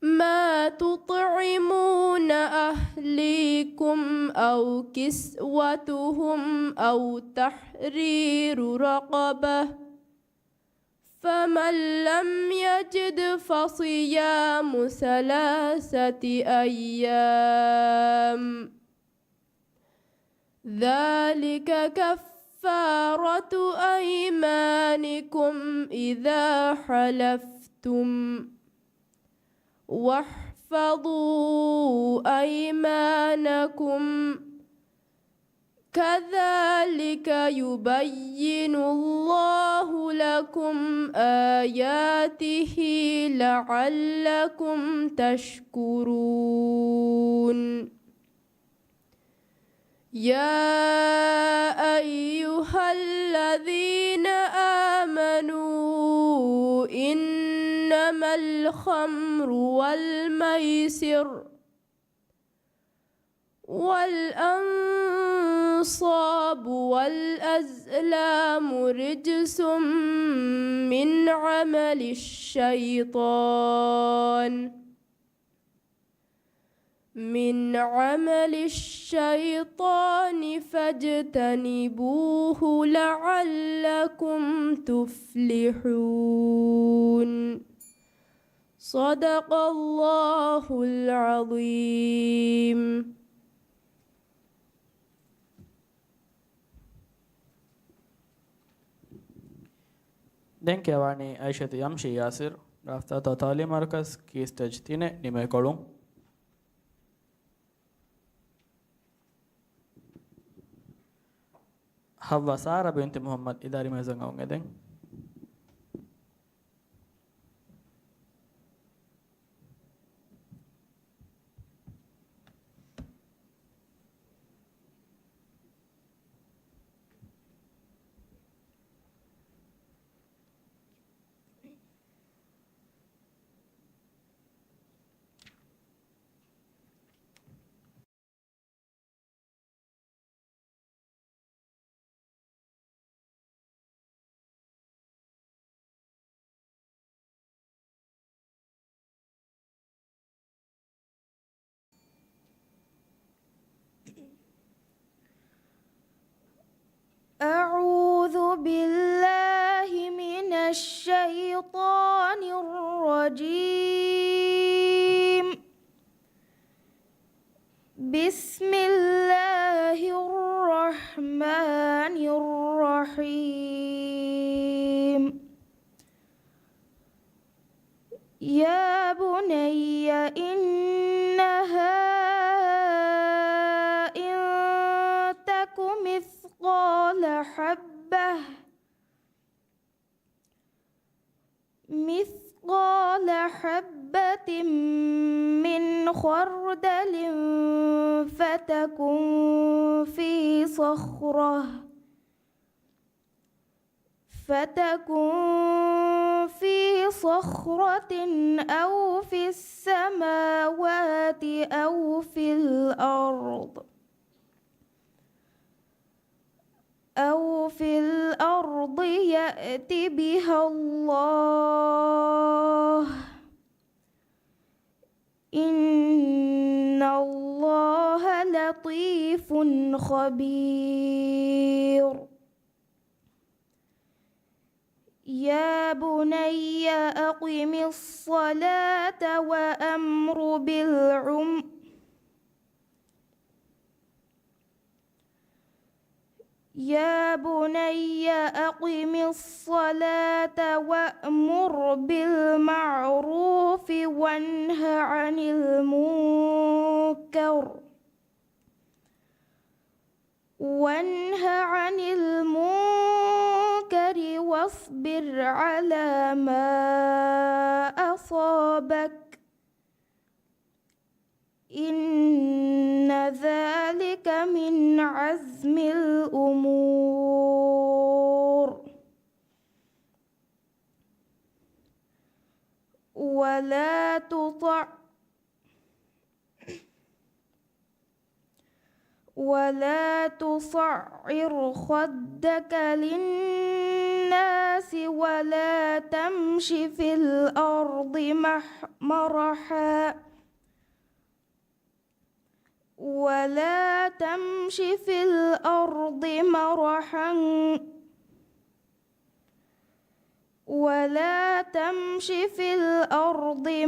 ما تطعمون أهليكم أو كسوتهم أو تحرير رقبة، فمن لم يجد فصيام 3 أيام، ذلك كفارة أيمانكم إذا حلفتم، واحفظوا أيمانكم، كذلك يبين الله لكم آياته لعلكم تشكرون. يا أيها الذين آمنوا إنما الخمر والميسر والأنصاب والأزلام رجس من عمل الشيطان فاجتنبوه لعلكم تفلحون. صدق الله العظيم. දැන් කියවන්නේ අයිෂත් යම්ෂි යාසිර් රාෆ්තා තාලි මර්කස් කී ස්ටේජ් 3 නිමෙකොළුම්. حوا سارة بنت محمد إداري ميزان أونغدين. أعوذ بالله من الشيطان الرجيم. بسم الله الرحمن الرحيم. يا بني إنها إن تك مثقال حبة من خردل فتكن في صخرة أو في السماء السماوات أو في الأرض يأت بها الله إن الله لطيف خبير يا بني أقم الصلاة وأمر بالمعروف وانه عن المنكر واصبر على ما أصابك إن ذلك من عزم الأمور ولا تصعر خدك للناس ولا تمش في الأرض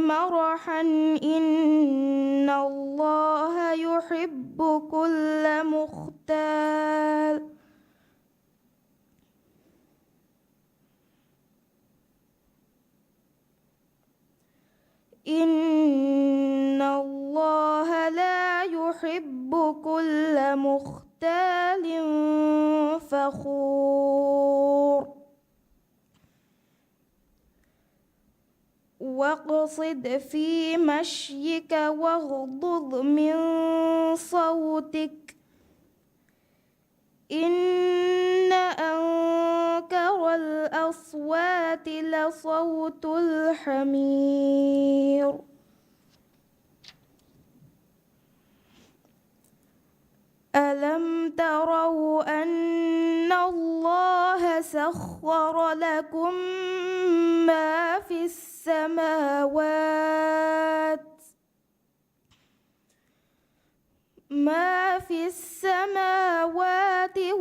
مرحا إن الله يحب لا يحب كل مختال فخور واقصد في مشيك واغضض من صوتك إن أنكر الأصوات لصوت الحمير ألم تروا أن الله سخر لكم ما في السماوات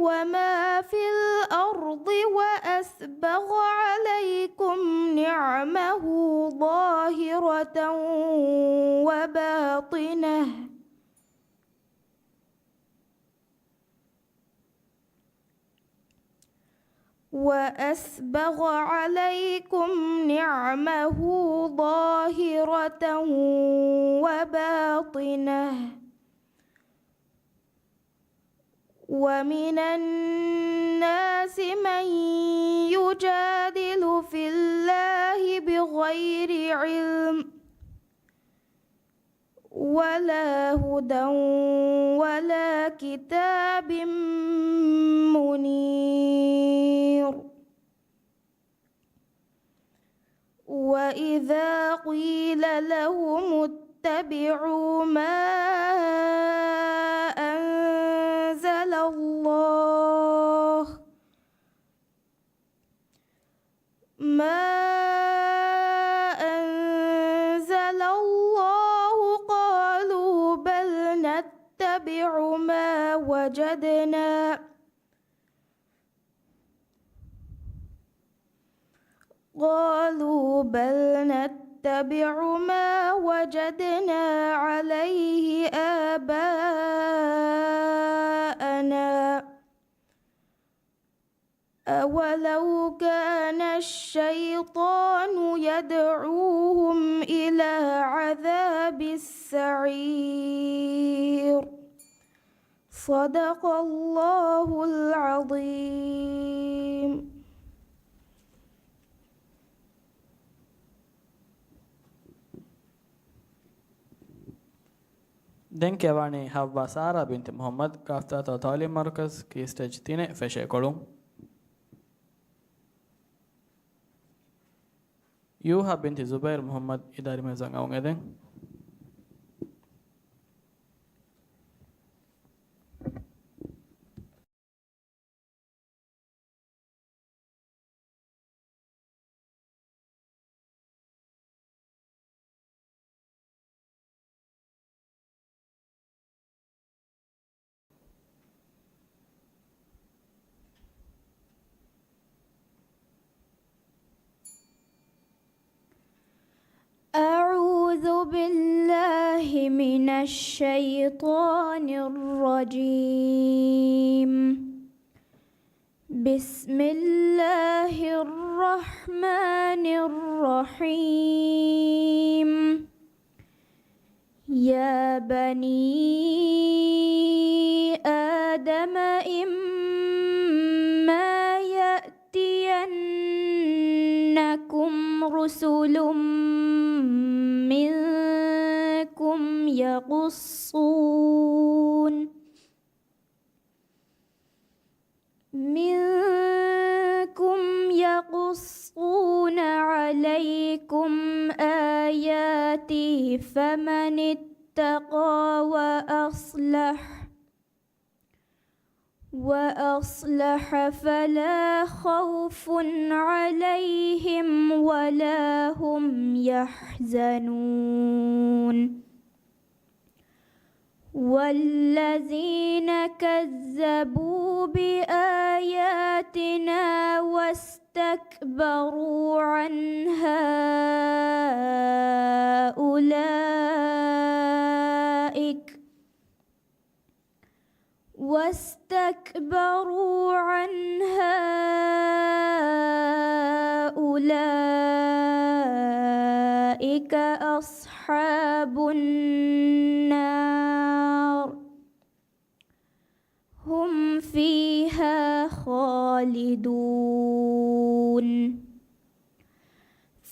وما في الأرض وأسبغ عليكم نعمه ظاهرة وباطنة ومن الناس من يجادل في الله بغير علم ولا هدى ولا كتاب منير وإذا قيل لهم اتبعوا ما أنزل الله قالوا بل نتبع ما وجدنا عليه آباءنا أولو كان الشيطان يدعوهم إلى عذاب السعير صدق الله العظيم. Den Kevani Havva Sara bint Muhammad Kaftata Talim Markaz Key Stage 3 Feshekolu Yuha binti Zubair Muhammad Idari Mezang Aung Eden أعوذ بالله من الشيطان الرجيم. بسم الله الرحمن الرحيم. يا بني آدم إما يأتينكم رسل منكم يقصون عليكم آياتي فمن اتقى وأصلح فلا خوف عليهم ولا هم يحزنون. والذين كذبوا بآياتنا واستكبروا عنها أولئك أصحاب النار هم فيها خالدون.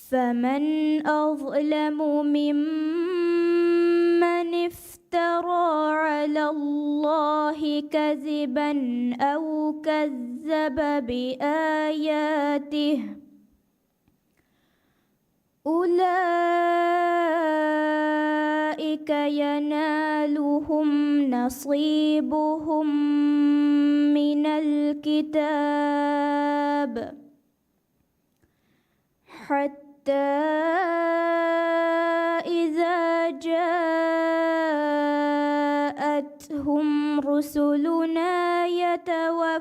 فمن أظلم ممن افترى على الله كذبا أو كذب بآياته أولئك ينالهم نصيبهم من الكتاب حتى إذا جاءتهم رسلنا يتوفونهم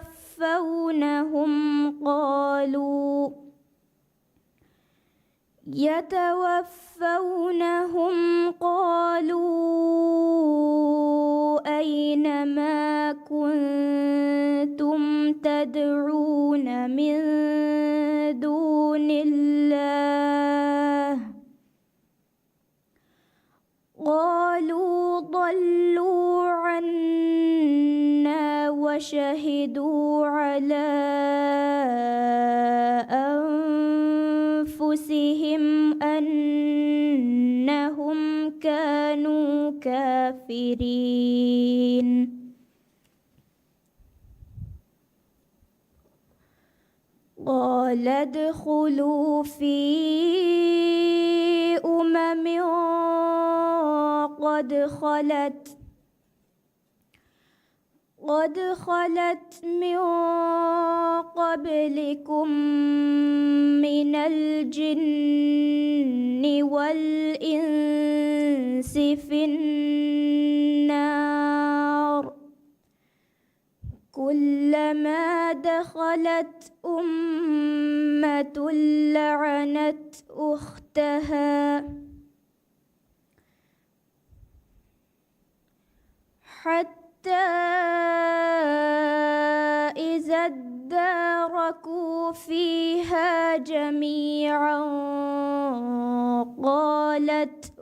قالوا أين ما كنتم تدعون من دون الله قالوا ضلوا عنا وشهدوا على أنفسهم أنهم كانوا كافرين. قال ادخلوا في قد خلت من قبلكم من الجن والإنس في النار كلما دخلت أمة لعنت أختها حتى إذا اداركوا فيها جميعا قالت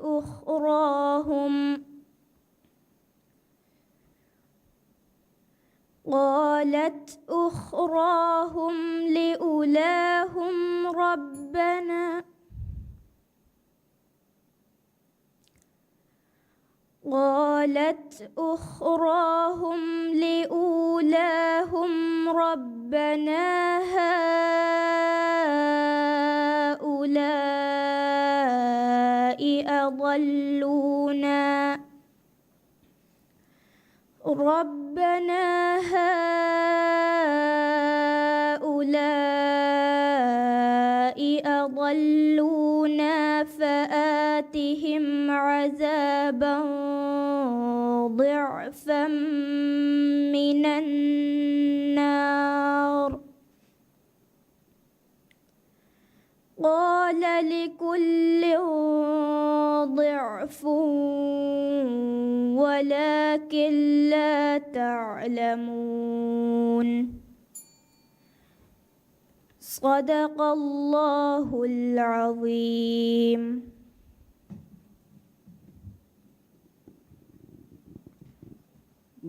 أخراهم لأولاهم ربنا هؤلاء أضلونا فآتهم عذابا ضعفا من النار قال لكل ضعف ولكن لا تعلمون صدق الله العظيم.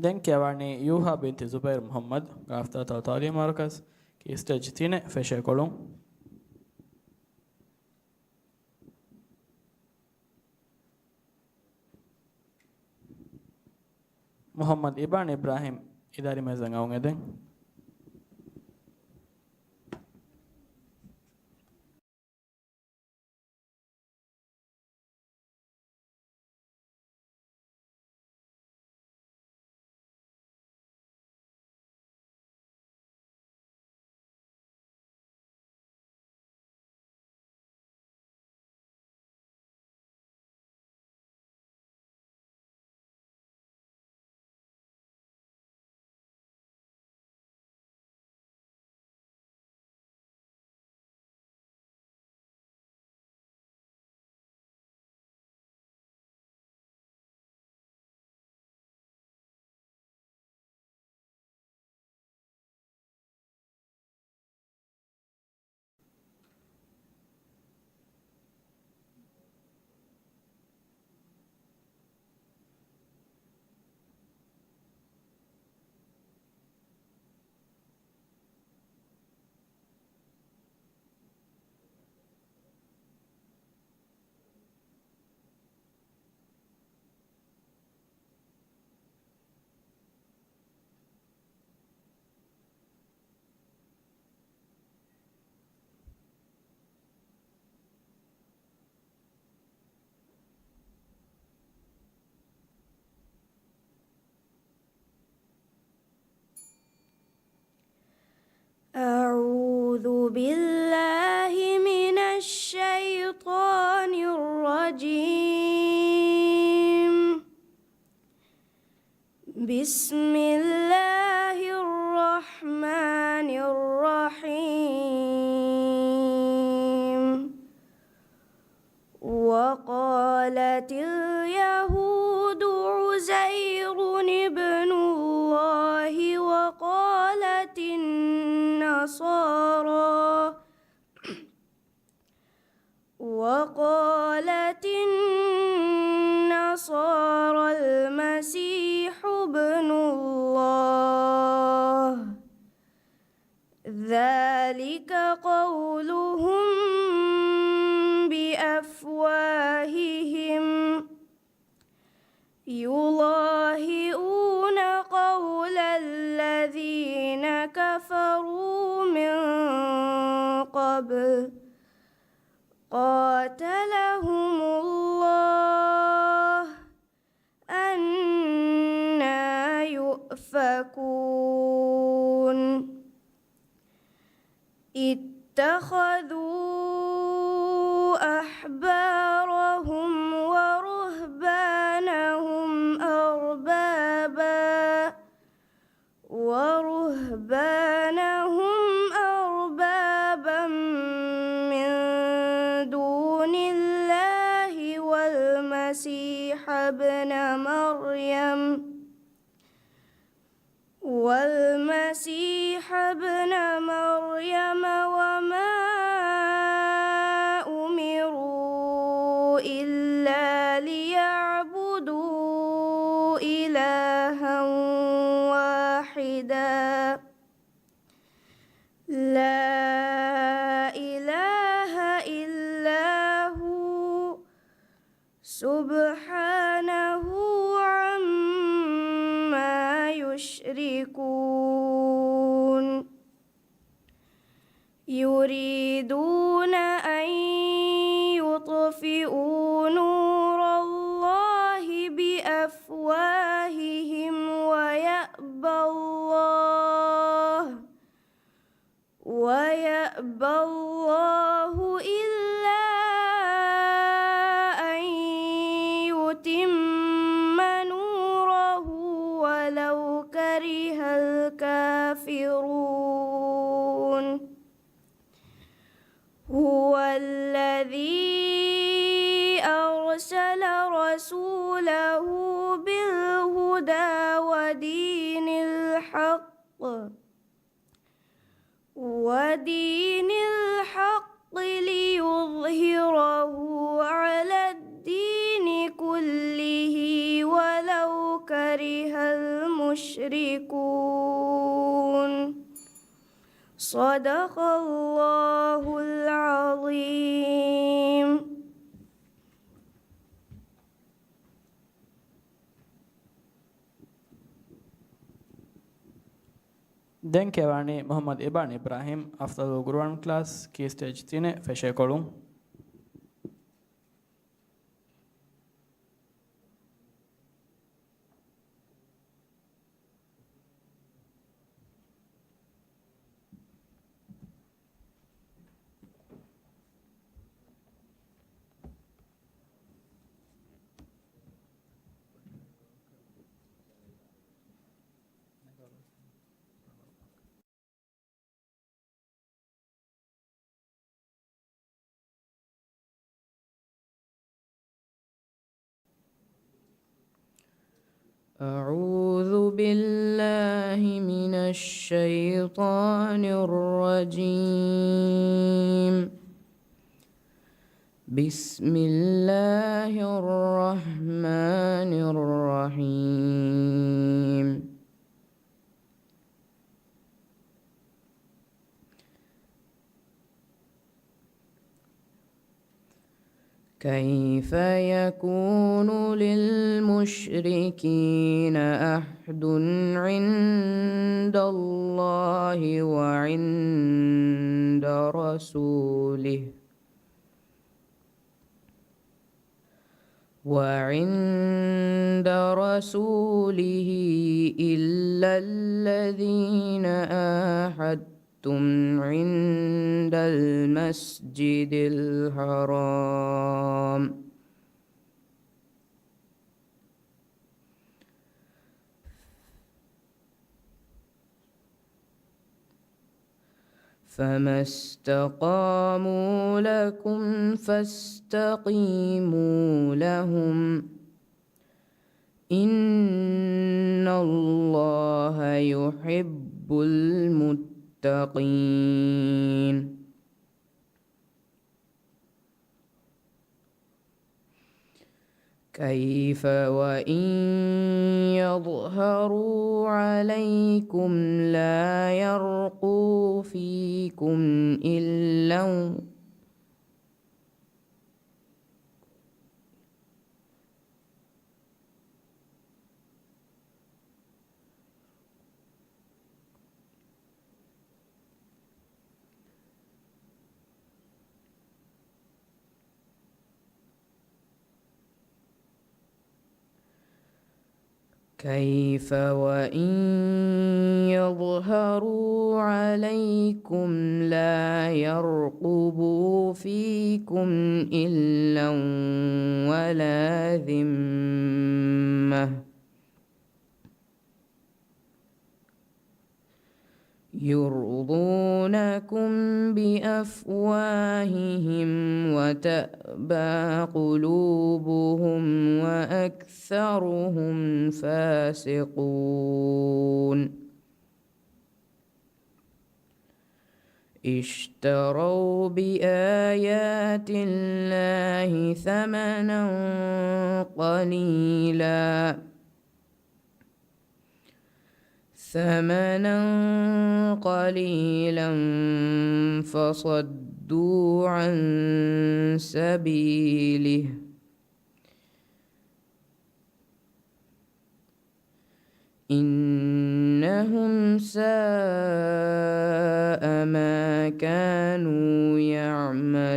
දැන් කියවන්නේ යූහා බින්ති සුබෛර් මුහම්මද් ගාෆ්තාතා තාලීම් මර්කස් කී ස්ටේජ් 3 ෆෙෂේ කොළුම් මුහම්මද් ඉබ්න් ඉබ්‍රාහිම් ඉදාරි මෙසන් අවුන් එදෙන් أعوذ بالله من الشيطان الرجيم. بسم الله الرحمن الرحيم. وقالت اليهود عزير ابن الله وقالت النصارى المسيح ابن الله ذلك قولهم بأفواههم يضاهئون قول الذين كفروا من قبل قاتلهم الله أنى يؤفكون اتخذوا أحبارهم ورهبانهم أربابا من دون الله والمسيح ابن مريم وما أمروا إلا ليعبدوا إلها واحدا لا إله إلا هو سبحانه عما يشركون يريدون أن يطفئوا نور الله بأفواههم ويأبى الله إلا أن صدق الله العظيم. Den kevani Muhammad Ibn Ibrahim after the Quran class ki stage 3 feshe kolum. أعوذ بالله من الشيطان الرجيم. بسم الله الرحمن الرحيم. كيف يكون للمشركين عهد عند الله وعند رسوله إلا الذين آحدتم عند المسجد الحرام فما استقاموا لكم فاستقيموا لهم إن الله يحب المتقين. كيف وإن يظهروا عليكم لا يرقوا فيكم إلا كيف وإن يظهروا عليكم لا يرقبوا فيكم إلا ولا ذمة يرضونكم بأفواههم وتأبى قلوبهم وأكثرهم فاسقون. اشتروا بآيات الله ثمنا قليلا فصدوا عن سبيله إنهم ساء ما كانوا يعملون.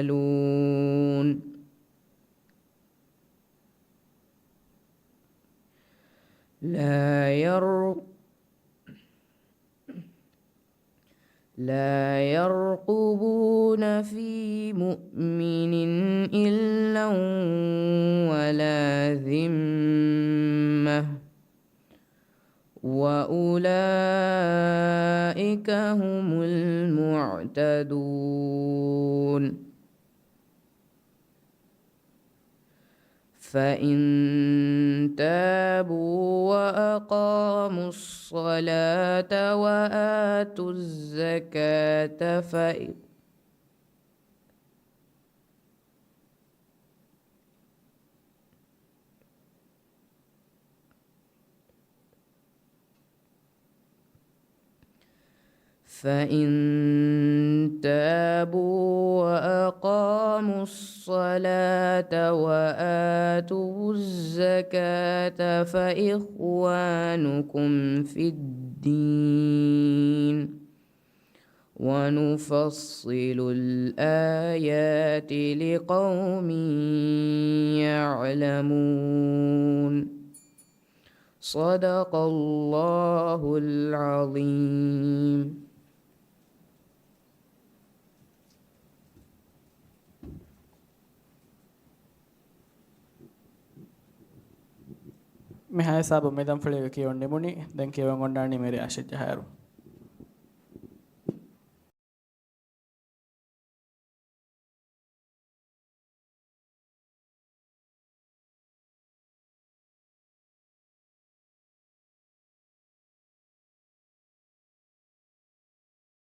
لا يرقبون في مؤمن إلا ولا ذمة وأولئك هم المعتدون. فإن تابوا وأقاموا الصلاة وآتوا الزكاة فإن تابوا وأقاموا الصلاة وآتوا الزكاة فإخوانكم في الدين ونفصل الآيات لقوم يعلمون صدق الله العظيم. මෙහා සාබ මෙදම් ෆලේක කියවන්නේ මුනි දැන් කියවන් ගොන්ඩානි මෙරි ආශිජ්ජ හැරු